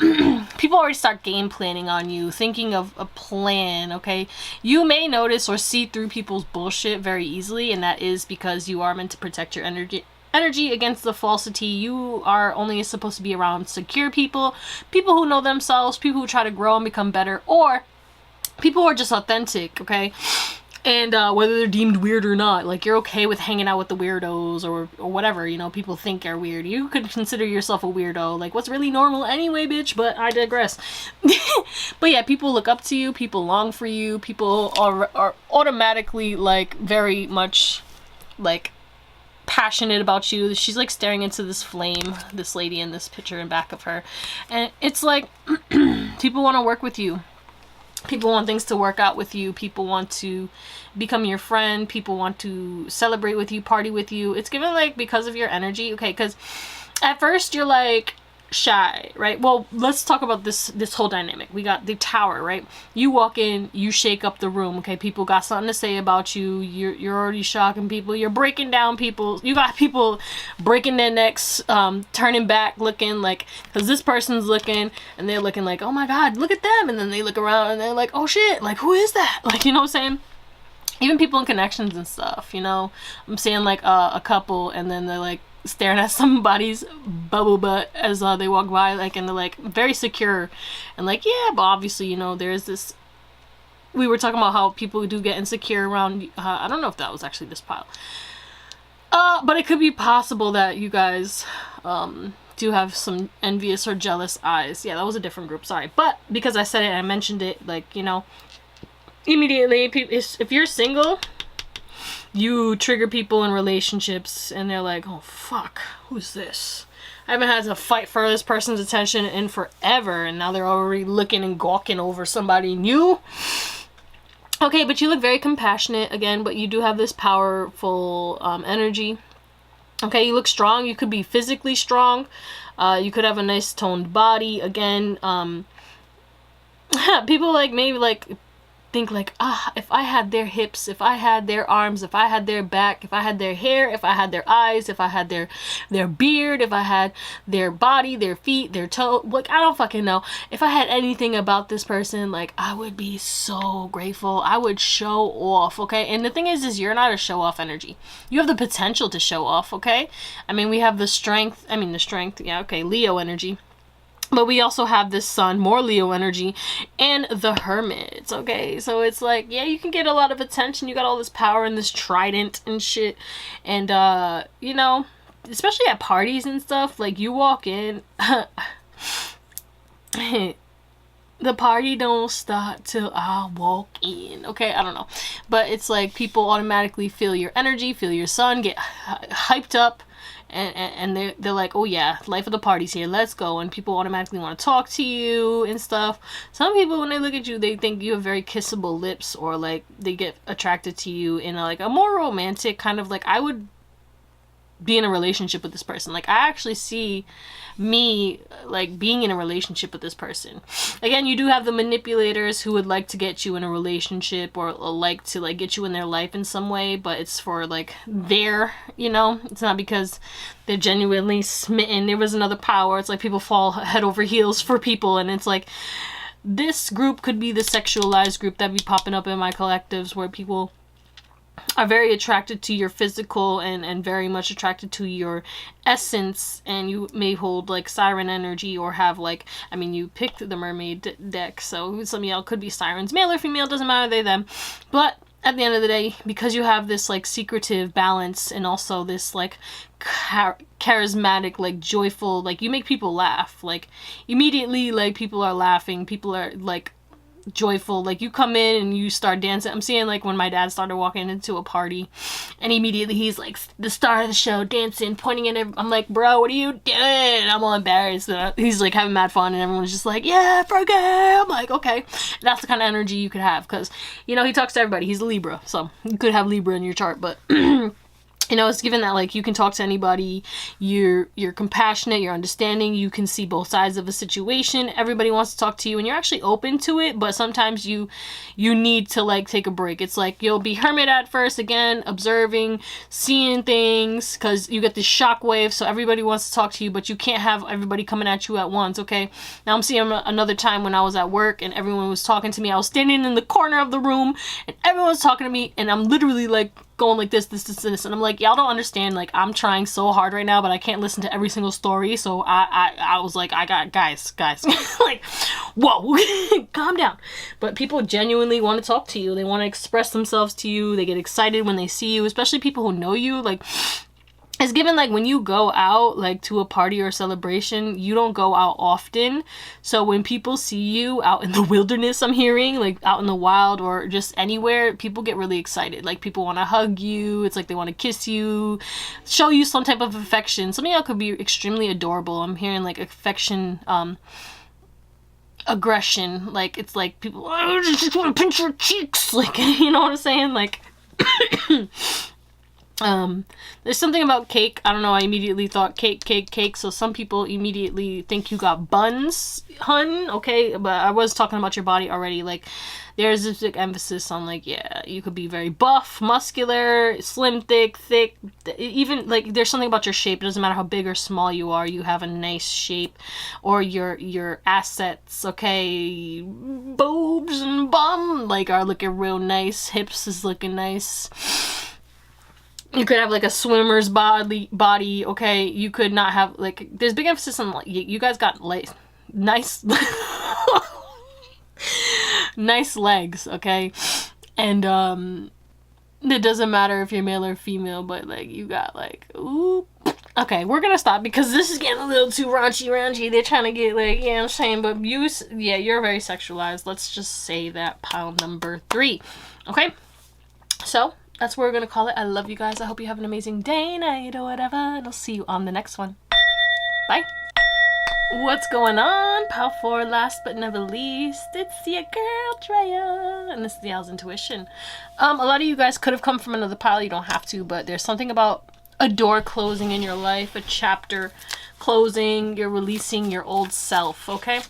Speaker 1: people already start game planning on you, thinking of a plan, okay? You may notice or see through people's bullshit very easily, and that is because you are meant to protect your energy against the falsity. You are only supposed to be around secure people, people who know themselves, people who try to grow and become better, or people who are just authentic, okay? And whether they're deemed weird or not, like, you're okay with hanging out with the weirdos or whatever, you know, people think are weird. You could consider yourself a weirdo, like, what's really normal anyway, bitch, but I digress. But yeah, people look up to you, people long for you, people are automatically, like, very much, like, passionate about you. She's like staring into this flame, this lady in this picture in back of her, and it's like people want to work with you, people want things to work out with you, people want to become your friend, people want to celebrate with you, party with you. It's given like because of your energy, okay? Because at first you're like shy, right? Well, let's talk about this whole dynamic. We got the Tower, right? You walk in, you shake up the room, okay? People got something to say about you. You're already shocking people. You're breaking down people. You got people breaking their necks, turning back, looking like, because this person's looking and they're looking like, oh my god, look at them, and then they look around and they're like, oh shit, like, who is that? Like, you know what I'm saying? Even people in connections and stuff, you know? I'm saying like a couple, and then they're like staring at somebody's bubble butt as they walk by, like, and they're like very secure and like, yeah, but obviously, you know, there's this, we were talking about how people do get insecure around, I don't know if that was actually this pile, but it could be possible that you guys do have some envious or jealous eyes. Yeah, that was a different group, sorry, but because I said it and I mentioned it, like, you know, immediately, if you're single, you trigger people in relationships and they're like, oh fuck, who's this? I haven't had to fight for this person's attention in forever, and now they're already looking and gawking over somebody new. Okay, but you look very compassionate again, but you do have this powerful energy. Okay, you look strong. You could be physically strong. You could have a nice toned body. Again, people like maybe like think like, if I had their hips, if I had their arms, if I had their back, if I had their hair, if I had their eyes, if I had their beard, if I had their body, their feet, their toe, like, I don't fucking know. If I had anything about this person, like, I would be so grateful. I would show off, okay? And the thing is you're not a show off energy. You have the potential to show off, okay? I mean, we have the strength, yeah, okay, Leo energy. But we also have this Sun, more Leo energy, and the Hermit, okay? So it's like, yeah, you can get a lot of attention. You got all this power and this trident and shit. And, you know, especially at parties and stuff, like, you walk in. the party don't start till I walk in. Okay, I don't know. But it's like people automatically feel your energy, feel your sun, get hyped up. And they're like, oh yeah, life of the party's here, let's go. And people automatically want to talk to you and stuff. Some people, when they look at you, they think you have very kissable lips, or like they get attracted to you in a more romantic kind of, like, I would be in a relationship with this person. Like, I actually see me like being in a relationship with this person. Again, you do have the manipulators who would like to get you in a relationship, or like to like get you in their life in some way, but it's for like their, it's not because they're genuinely smitten. There was another power. It's like people fall head over heels for people, and it's like this group could be the sexualized group that be popping up in my collectives, where people are very attracted to your physical and very much attracted to your essence, and you may hold like siren energy, or have like, I mean, you picked the mermaid deck, so some of y'all could be sirens, male or female, doesn't matter, they, them. But at the end of the day, because you have this like secretive balance, and also this like charismatic, like joyful, like you make people laugh, like immediately, like people are laughing, people are like joyful, like you come in and you start dancing. I'm seeing like when my dad started walking into a party, and immediately he's like the star of the show, dancing, pointing at I'm like, bro, what are you doing? I'm all embarrassed. He's like having mad fun, and everyone's just like, yeah, forget. I'm like, okay. That's the kind of energy you could have, because he talks to everybody. He's a Libra, so you could have Libra in your chart, but it's given that like you can talk to anybody, you're compassionate, you're understanding, you can see both sides of a situation, everybody wants to talk to you, and you're actually open to it. But sometimes you need to like take a break. It's like you'll be hermit at first, again, observing, seeing things, because you get this shock wave, so everybody wants to talk to you, but you can't have everybody coming at you at once. Okay, now I'm seeing another time when I was at work and everyone was talking to me. I was standing in the corner of the room and everyone was talking to me, and I'm literally like going like this, and I'm like, y'all don't understand, like I'm trying so hard right now, but I can't listen to every single story. So I was like, I got guys like, whoa, calm down. But people genuinely want to talk to you, they want to express themselves to you, they get excited when they see you, especially people who know you. Like, it's given like when you go out like to a party or a celebration, you don't go out often. So when people see you out in the wilderness, I'm hearing, like out in the wild or just anywhere, people get really excited. Like people want to hug you. It's like they want to kiss you, show you some type of affection. Some of y'all could be extremely adorable. I'm hearing like affection, aggression. Like it's like people, I just want to pinch your cheeks. Like, you know what I'm saying? Like, there's something about cake. I don't know, I immediately thought cake. So some people immediately think you got buns, hun. Okay, but I was talking about your body already. Like, there's this big emphasis on like, yeah, you could be very buff, muscular, slim, thick. Even like there's something about your shape. It doesn't matter how big or small you are. You have a nice shape, or your assets. Okay, boobs and bum like are looking real nice. Hips is looking nice. You could have like a swimmer's body, okay? You could not have like, there's big emphasis on like, you guys got like nice nice legs, okay? And it doesn't matter if you're male or female, but like you got like, ooh. Okay, we're gonna stop because this is getting a little too raunchy. They're trying to get like, yeah, I'm saying, but you're very sexualized. Let's just say that, pile number 3. Okay, so that's what we're gonna call it. I love you guys. I hope you have an amazing day, night, or whatever, and I'll see you on the next one. Bye. What's going on, pile 4? Last but never least, it's your girl Drea, and this is the Theowlsintuition. A lot of you guys could have come from another pile. You don't have to, but there's something about a door closing in your life, a chapter closing. You're releasing your old self. Okay.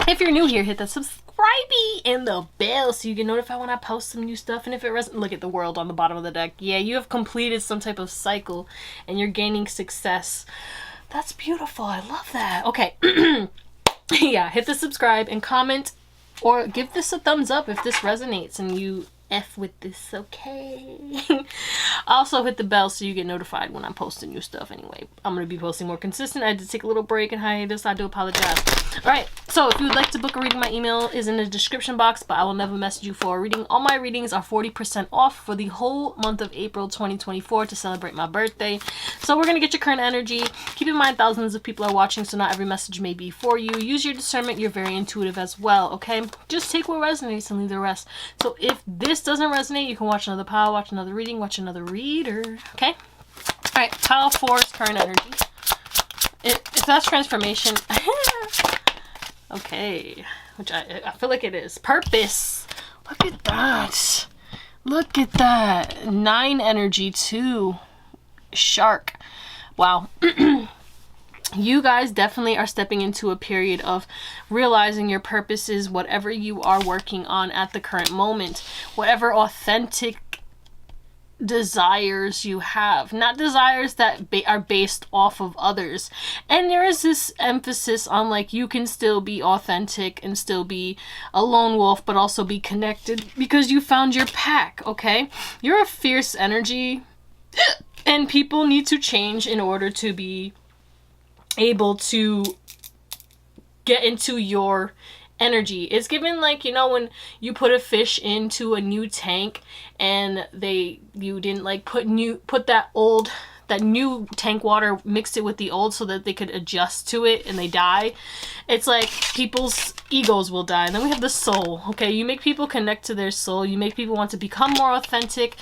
Speaker 1: If you're new here, hit that subscribe and the bell so you get notified when I post some new stuff. And if it resonates, look at the world on the bottom of the deck. Yeah, you have completed some type of cycle and you're gaining success. That's beautiful. I love that. Okay. Yeah, hit the subscribe and comment, or give this a thumbs up if this resonates and you F with this, okay? Also hit the bell so you get notified when I'm posting new stuff. Anyway, I'm going to be posting more consistent. I had to take a little break and hiatus. I do apologize. All right, so if you would like to book a reading, my email is in the description box, but I will never message you for a reading. All my readings are 40% off for the whole month of April 2024 to celebrate my birthday. So we're going to get your current energy. Keep in mind, thousands of people are watching, so not every message may be for you. Use your discernment. You're very intuitive as well, okay? Just take what resonates and leave the rest. So if this doesn't resonate, you can watch another pile, watch another reading, watch another reader, okay? All right, pile 4 is current energy. If that's transformation, okay, which I feel like it is. Purpose. Look at that. Look at that. 9 energy too. Shark. Wow. You guys definitely are stepping into a period of realizing your purpose is whatever you are working on at the current moment. Whatever authentic desires you have, not desires that are based off of others. And there is this emphasis on like you can still be authentic and still be a lone wolf, but also be connected because you found your pack. Okay, you're a fierce energy and people need to change in order to be able to get into your energy. It's given like, you know, when you put a fish into a new tank and you didn't like put that new tank water, mixed it with the old so that they could adjust to it and they die. It's like people's egos will die. And then we have the soul. Okay, you make people connect to their soul. You make people want to become more authentic.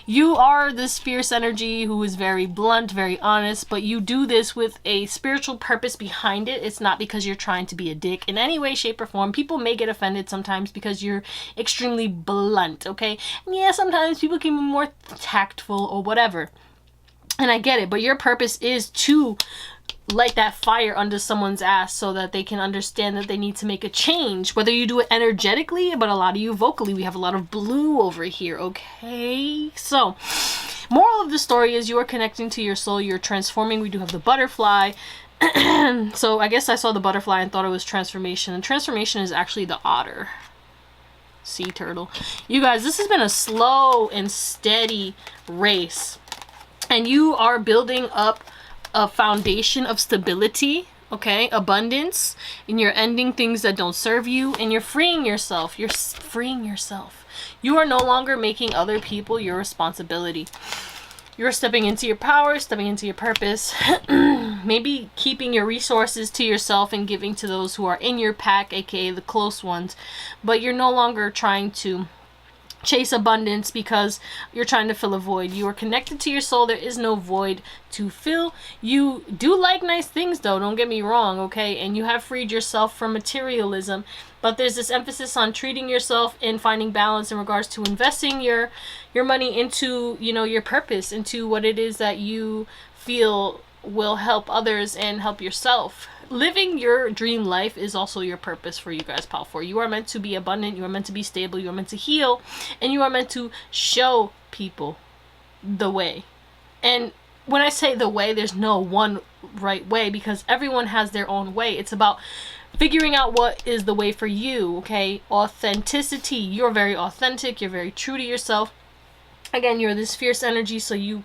Speaker 1: You are this fierce energy who is very blunt, very honest, but you do this with a spiritual purpose behind it. It's not because you're trying to be a dick in any way, shape, or form. People may get offended sometimes because you're extremely blunt, okay? And yeah, sometimes people can be more tactful or whatever. And I get it, but your purpose is to light that fire under someone's ass so that they can understand that they need to make a change. Whether you do it energetically, but a lot of you vocally. We have a lot of blue over here, okay? So, moral of the story is you are connecting to your soul. You're transforming. We do have the butterfly. So, I guess I saw the butterfly and thought it was transformation. And transformation is actually the otter. Sea turtle. You guys, this has been a slow and steady race. And you are building up a foundation of stability, okay, abundance, and you're ending things that don't serve you, and you're freeing yourself. You're freeing yourself. You are no longer making other people your responsibility. You're stepping into your power, stepping into your purpose, maybe keeping your resources to yourself and giving to those who are in your pack, aka the close ones, but you're no longer trying to chase abundance because you're trying to fill a void. You are connected to your soul. There is no void to fill. You do like nice things though, don't get me wrong, okay? And you have freed yourself from materialism, but there's this emphasis on treating yourself and finding balance in regards to investing your money into, you know, your purpose, into what it is that you feel will help others and help yourself. Living your dream life is also your purpose for you guys, Pile 4. You are meant to be abundant, you are meant to be stable, you are meant to heal, and you are meant to show people the way. And when I say the way, there's no one right way because everyone has their own way. It's about figuring out what is the way for you, okay? Authenticity. You're very authentic, you're very true to yourself. Again, you're this fierce energy, so you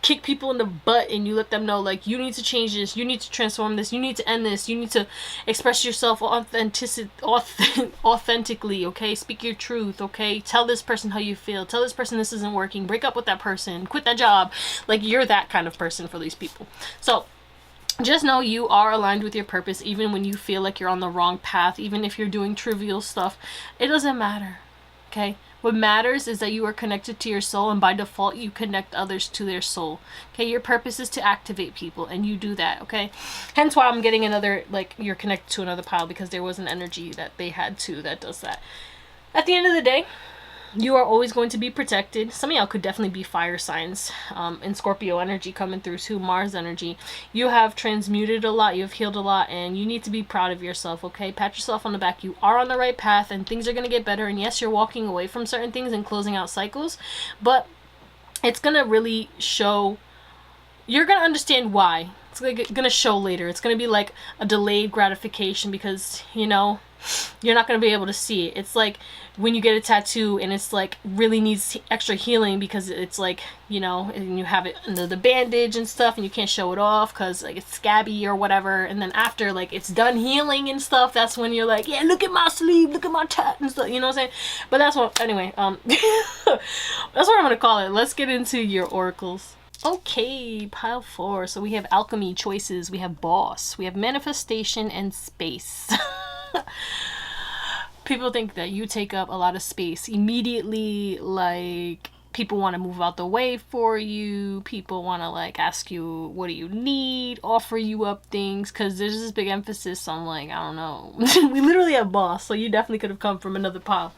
Speaker 1: kick people in the butt and you let them know like you need to change this, you need to transform this, you need to end this, you need to express yourself authentically, okay? Speak your truth, okay? Tell this person how you feel, tell this person this isn't working, break up with that person, quit that job. Like you're that kind of person for these people. So just know you are aligned with your purpose even when you feel like you're on the wrong path, even if you're doing trivial stuff. It doesn't matter, okay? What matters is that you are connected to your soul, and by default you connect others to their soul. Okay, your purpose is to activate people, and you do that, okay? Hence why I'm getting another, like, you're connected to another pile, because there was an energy that they had too that does that. At the end of the day, you are always going to be protected. Some of y'all could definitely be fire signs, and Scorpio energy coming through too, Mars energy. You have transmuted a lot, you have healed a lot, and you need to be proud of yourself, okay? Pat yourself on the back. You are on the right path, and things are going to get better. And yes, you're walking away from certain things and closing out cycles, but it's going to really show. You're going to understand why. It's going to show later. It's going to be like a delayed gratification because, you know, you're not going to be able to see it. It's like when you get a tattoo and it's like really needs extra healing because it's like, you know, and you have it under the bandage and stuff and you can't show it off because like it's scabby or whatever. And then after like it's done healing and stuff, that's when you're like, yeah, look at my sleeve, look at my tat and stuff, you know what I'm saying? But that's what, anyway, that's what I'm going to call it. Let's get into your oracles. Okay, pile 4. So we have alchemy, choices, we have boss, we have manifestation, and space. People think that you take up a lot of space immediately, like people want to move out the way for you, people want to like ask you what do you need, offer you up things, because there's this big emphasis on like, I don't know. We literally have boss, so you definitely could have come from another pile,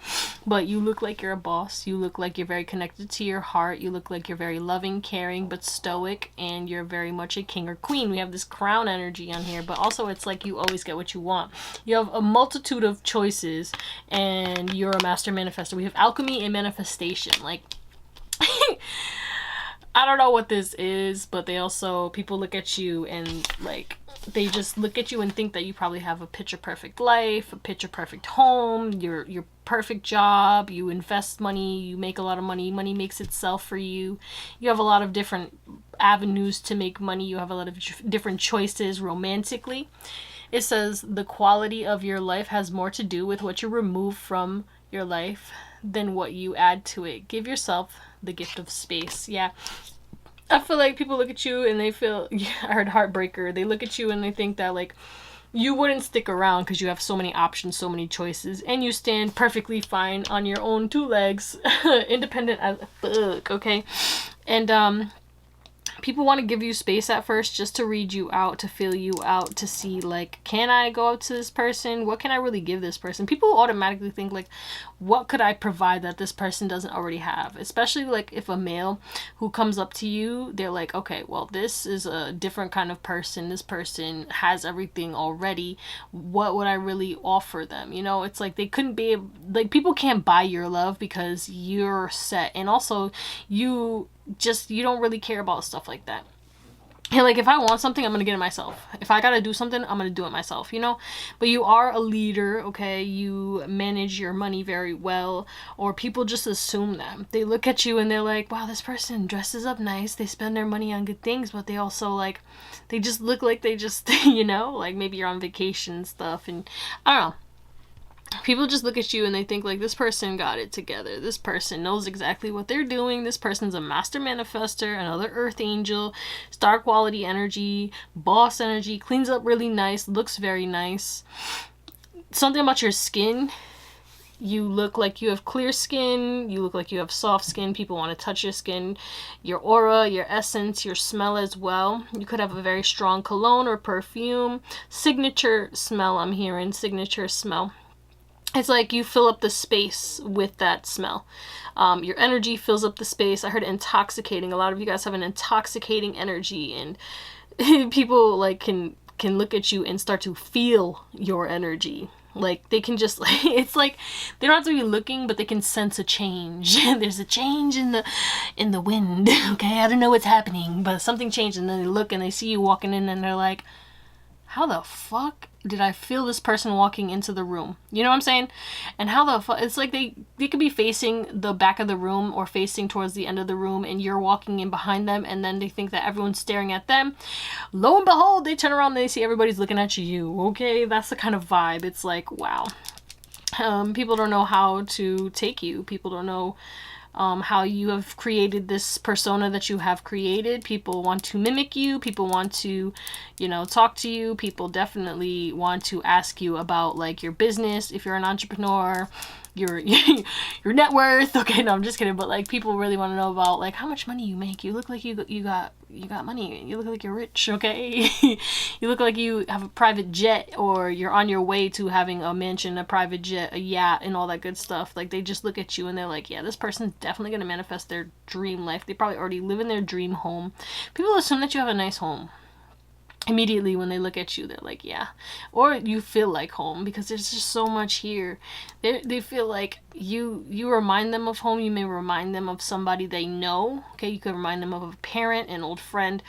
Speaker 1: but you look like you're a boss, you look like you're very connected to your heart, you look like you're very loving, caring, but stoic, and you're very much a king or queen. We have this crown energy on here, but also it's like you always get what you want. You have a multitude of choices and you're a master manifestor. We have alchemy and manifestation. Like I don't know what this is, but they also, people look at you and like they just look at you and think that you probably have a picture perfect life, a picture perfect home, your perfect job, you invest money, you make a lot of money, money makes itself for you. You have a lot of different avenues to make money, you have a lot of different choices romantically. It says the quality of your life has more to do with what you remove from your life than what you add to it. Give yourself the gift of space. Yeah, I feel like people look at you and they feel, yeah, I heard heartbreaker, they look at you and they think that like you wouldn't stick around because you have so many options, so many choices, and you stand perfectly fine on your own 2 legs, independent as fuck, okay? And people want to give you space at first just to read you out, to feel you out, to see like, can I go up to this person? What can I really give this person? People automatically think like, what could I provide that this person doesn't already have? Especially like if a male who comes up to you, they're like, okay, well, this is a different kind of person. This person has everything already. What would I really offer them? You know, it's like they couldn't be, like people can't buy your love because you're set. And also you don't really care about stuff like that. And like if I want something, I'm gonna get it myself. If I gotta do something, I'm gonna do it myself, you know? But you are a leader, okay? You manage your money very well, or people just assume that. They look at you and they're like, wow, this person dresses up nice, they spend their money on good things, but they also like, they just look like they just, you know, like maybe you're on vacation and stuff, and I don't know. People just look at you and they think like, this person got it together, this person knows exactly what they're doing, this person's a master manifestor, another earth angel, star quality energy, boss energy, cleans up really nice, looks very nice. Something about your skin, you look like you have clear skin, you look like you have soft skin, people want to touch your skin, your aura, your essence, your smell as well. You could have a very strong cologne or perfume. Signature smell, I'm hearing, signature smell. It's like you fill up the space with that smell. Your energy fills up the space. I heard intoxicating. A lot of you guys have an intoxicating energy, and people like can look at you and start to feel your energy. Like they can just like, it's like they don't have to be looking, but they can sense a change. There's a change in the wind. Okay, I don't know what's happening, but something changed, and then they look and they see you walking in and they're like, how the fuck did I feel this person walking into the room? You know what I'm saying? And how the fuck, it's like they could be facing the back of the room or facing towards the end of the room, and you're walking in behind them, and then they think that everyone's staring at them. Lo and behold, they turn around and they see everybody's looking at you. Okay, that's the kind of vibe. It's like, wow. People don't know how to take you. People don't know how you have created this persona that you have created. People want to mimic you. People want to, you know, talk to you. People definitely want to ask you about like your business if you're an entrepreneur, your net worth. Okay, no, I'm just kidding. But like people really want to know about like how much money you make. You look like you got money. You look like you're rich. Okay, you look like you have a private jet, or you're on your way to having a mansion, a private jet, a yacht, and all that good stuff. Like they just look at you and they're like, yeah, this person's definitely gonna manifest their dream life. They probably already live in their dream home. People assume that you have a nice home. Immediately when they look at you, they're like, yeah. Or you feel like home because there's just so much here. They feel like you remind them of home. You may remind them of somebody they know. Okay, you could remind them of a parent, an old friend.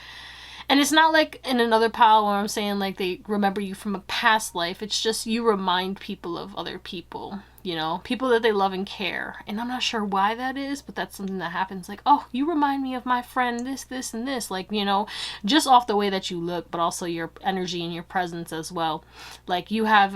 Speaker 1: And it's not like in another pile where I'm saying like they remember you from a past life. It's just you remind people of other people, you know, people that they love and care. And I'm not sure why that is, but that's something that happens. Like, oh, you remind me of my friend, this, and this. Like, you know, just off the way that you look, but also your energy and your presence as well. Like, you have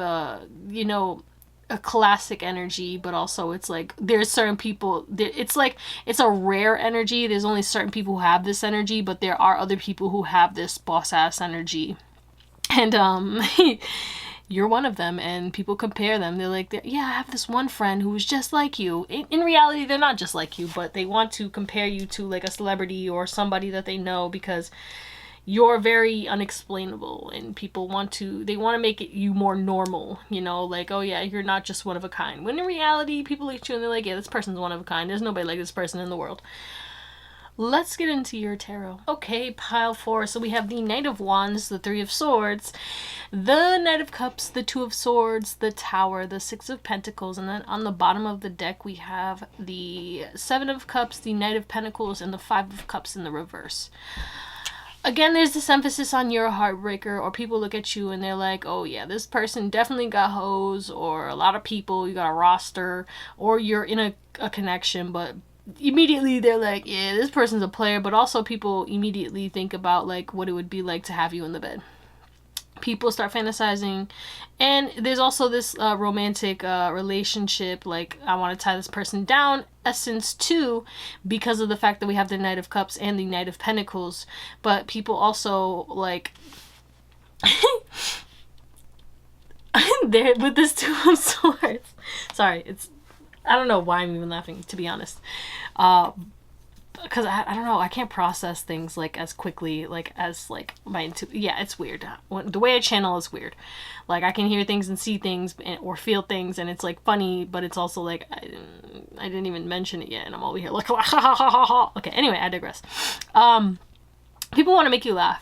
Speaker 1: you know, a classic energy, but also it's like there's certain people, it's like it's a rare energy. There's only certain people who have this energy, but there are other people who have this boss ass energy, and you're one of them. And people compare them. They're like, yeah, I have this one friend who is just like you. In reality, they're not just like you, but they want to compare you to like a celebrity or somebody that they know, because you're very unexplainable, and people want to make it you more normal, you know, like, oh yeah, you're not just one of a kind. When in reality, people look at you and they're like, yeah, this person's one of a kind. There's nobody like this person in the world. Let's get into your tarot. Okay, pile 4. So we have the Knight of Wands, the 3 of Swords, the Knight of Cups, the 2 of Swords, the Tower, the 6 of Pentacles, and then on the bottom of the deck we have the 7 of Cups, the Knight of Pentacles, and the 5 of Cups in the reverse. Again, there's this emphasis on you're a heartbreaker, or people look at you and they're like, oh yeah, this person definitely got hoes, or a lot of people, you got a roster, or you're in a connection, but immediately they're like, yeah, this person's a player. But also people immediately think about like what it would be like to have you in the bed. People start fantasizing, and there's also this romantic relationship, like I want to tie this person down essence too, because of the fact that we have the Knight of Cups and the Knight of Pentacles. But people also like there with this 2 of Swords. Sorry, I don't know why I'm even laughing, to be honest. Because I don't know, I can't process things like as quickly, like as like yeah, it's weird. The way I channel is weird. Like I can hear things and see things or feel things, and it's like funny, but it's also like I didn't even mention it yet, and I'm over here like okay, anyway, I digress. People want to make you laugh.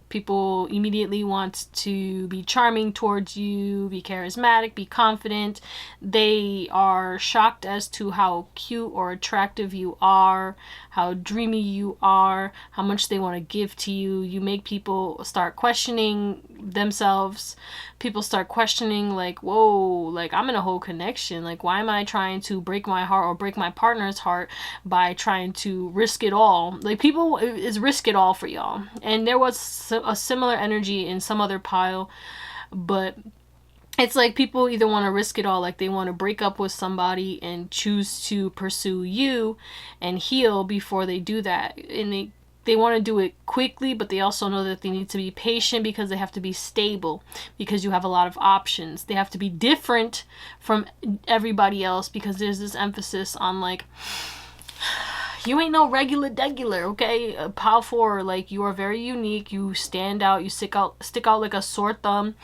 Speaker 1: People immediately want to be charming towards you, be charismatic, be confident. They are shocked as to how cute or attractive you are, how dreamy you are, how much they want to give to you. You make people start questioning themselves. People start questioning like, whoa, like I'm in a whole connection. Like, why am I trying to break my heart or break my partner's heart by trying to risk it all? Like, people is risk it all for y'all. And there was a similar energy in some other pile, but it's like people either want to risk it all, like they want to break up with somebody and choose to pursue you and heal before they do that. And they want to do it quickly, but they also know that they need to be patient because they have to be stable, because you have a lot of options. They have to be different from everybody else, because there's this emphasis on like, you ain't no regular degular, okay? Pile 4, like, you are very unique. You stand out. You stick out like a sore thumb,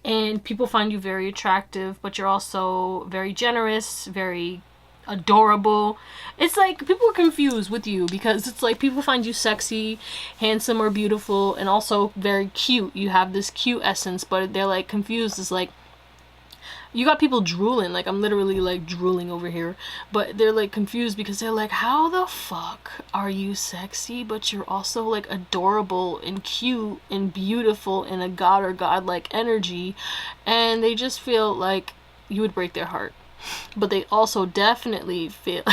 Speaker 1: and people find you very attractive. But you're also very generous, very adorable. It's like people are confused with you, because it's like people find you sexy, handsome, or beautiful, and also very cute. You have this cute essence, but they're like confused. It's like you got people drooling, like I'm literally like drooling over here, but they're like confused because they're like, how the fuck are you sexy, but you're also like adorable and cute and beautiful in a god or godlike energy? And they just feel like you would break their heart. But they also definitely feel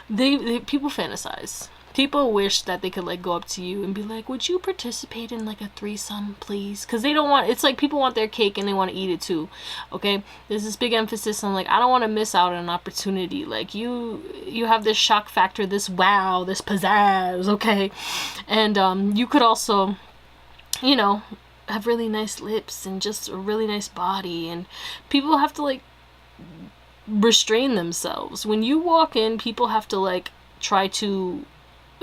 Speaker 1: they people fantasize. People wish that they could like go up to you and be like, would you participate in like a threesome, please? Because they don't want, it's like people want their cake and they want to eat it too. Okay, there's this big emphasis on like, I don't want to miss out on an opportunity. Like you have this shock factor, this wow, this pizzazz. Okay, and you could also, you know, have really nice lips and just a really nice body, and people have to like restrain themselves. When you walk in, people have to like try to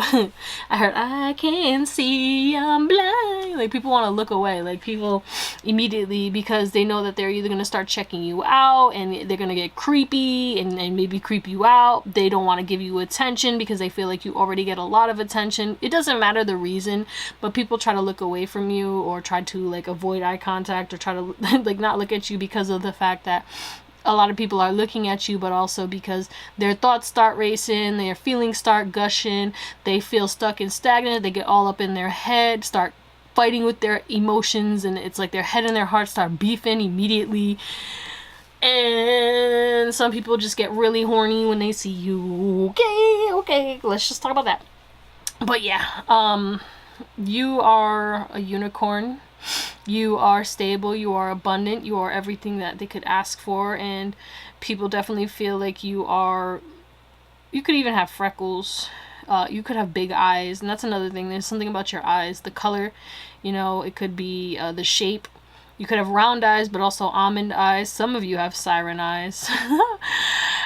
Speaker 1: I heard, I can see I'm blind. Like, people want to look away. Like, people immediately, because they know that they're either going to start checking you out and they're going to get creepy and maybe creep you out. They don't want to give you attention because they feel like you already get a lot of attention. It doesn't matter the reason, but people try to look away from you or try to like avoid eye contact or try to like not look at you because of the fact that a lot of people are looking at you, but also because their thoughts start racing, their feelings start gushing, they feel stuck and stagnant, they get all up in their head, start fighting with their emotions, and it's like their head and their heart start beefing immediately. And some people just get really horny when they see you. Okay, let's just talk about that. But yeah, you are a unicorn. You are stable, you are abundant, you are everything that they could ask for, and people definitely feel like you could even have freckles. You could have big eyes, and that's another thing. There's something about your eyes, the color, you know, it could be the shape. You could have round eyes, but also almond eyes. Some of you have siren eyes.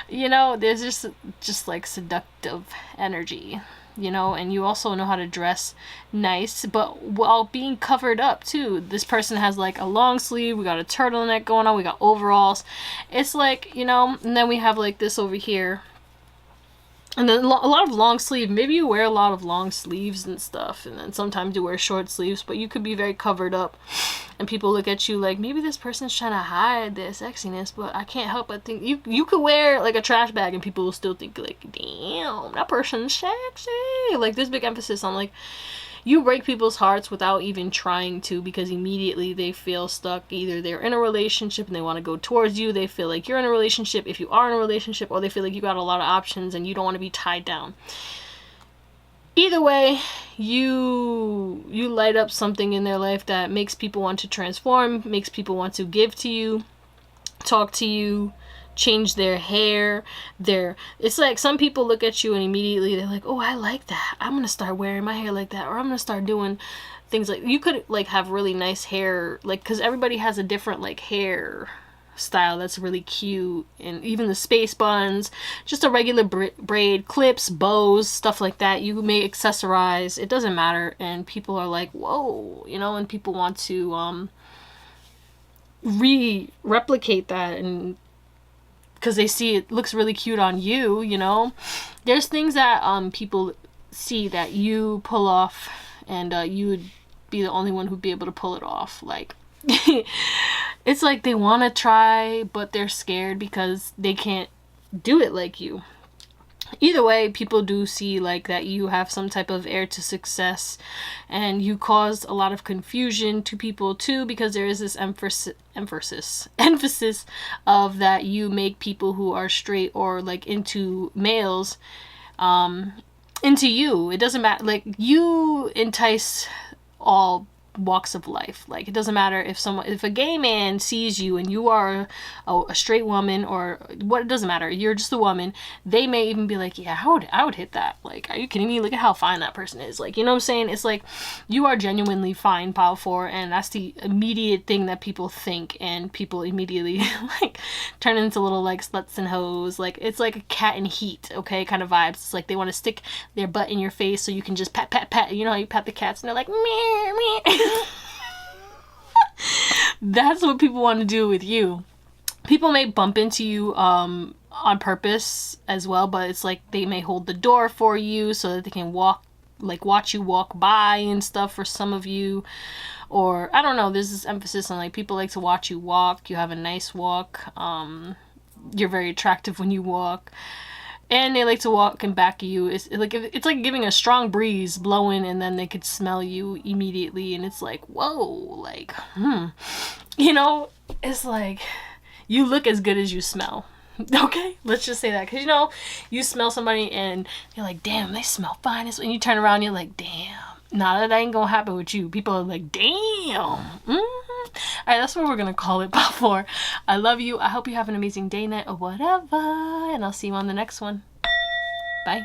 Speaker 1: You know, there's just like seductive energy, you know, and you also know how to dress nice, but while being covered up too. This person has like a long sleeve, we got a turtleneck going on, we got overalls. It's like, you know, and then we have like this over here. And then a lot of long sleeve. Maybe you wear a lot of long sleeves and stuff, and then sometimes you wear short sleeves, but you could be very covered up, and people look at you like, maybe this person's trying to hide their sexiness, but I can't help but think you could wear like a trash bag and people will still think like, damn, that person's sexy. Like, there's big emphasis on like, you break people's hearts without even trying to, because immediately they feel stuck. Either they're in a relationship and they want to go towards you, they feel like you're in a relationship if you are in a relationship, or they feel like you got a lot of options and you don't want to be tied down. Either way, you light up something in their life that makes people want to transform, makes people want to give to you, talk to you, change their hair. It's like some people look at you and immediately they're like, oh, I like that, I'm gonna start wearing my hair like that, or I'm gonna start doing things like, you could like have really nice hair, like, because everybody has a different like hair style that's really cute. And even the space buns, just a regular braid, clips, bows, stuff like that, you may accessorize, it doesn't matter, and people are like, whoa, you know, and people want to replicate that, and because they see it looks really cute on you, you know. There's things that people see that you pull off, and you would be the only one who'd be able to pull it off. Like, it's like they want to try, but they're scared because they can't do it like you. Either way, people do see like that you have some type of heir to success, and you cause a lot of confusion to people too, because there is this emphasis of that you make people who are straight or like into males into you. It doesn't matter, like, you entice all walks of life. Like, it doesn't matter if a gay man sees you and you are a straight woman, or what, it doesn't matter, you're just a woman, they may even be like, yeah, I would hit that. Like, are you kidding me? Look at how fine that person is. Like, you know what I'm saying? It's like, you are genuinely fine, powerful, and that's the immediate thing that people think, and people immediately like turn into little like sluts and hoes. Like, it's like a cat in heat, okay, kind of vibes. It's like they want to stick their butt in your face so you can just pat, you know how you pat the cats and they're like, meh, meh. That's what people want to do with you. People may bump into you on purpose as well, but it's like they may hold the door for you so that they can watch you walk by and stuff for some of you. Or I don't know, there's this emphasis on like people like to watch you walk. You have a nice walk. You're very attractive when you walk. And they like to walk and back you. It's like giving a strong breeze blowing, and then they could smell you immediately, and it's like, whoa, like, you know, it's like, you look as good as you smell. Okay, let's just say that, because, you know, you smell somebody and you're like, damn, they smell fine. And you turn around and you're like, damn. Nah, that ain't gonna happen with you. People are like, damn. Alright, that's what we're gonna call it, Pop 4. I love you. I hope you have an amazing day, night, or whatever. And I'll see you on the next one. Bye.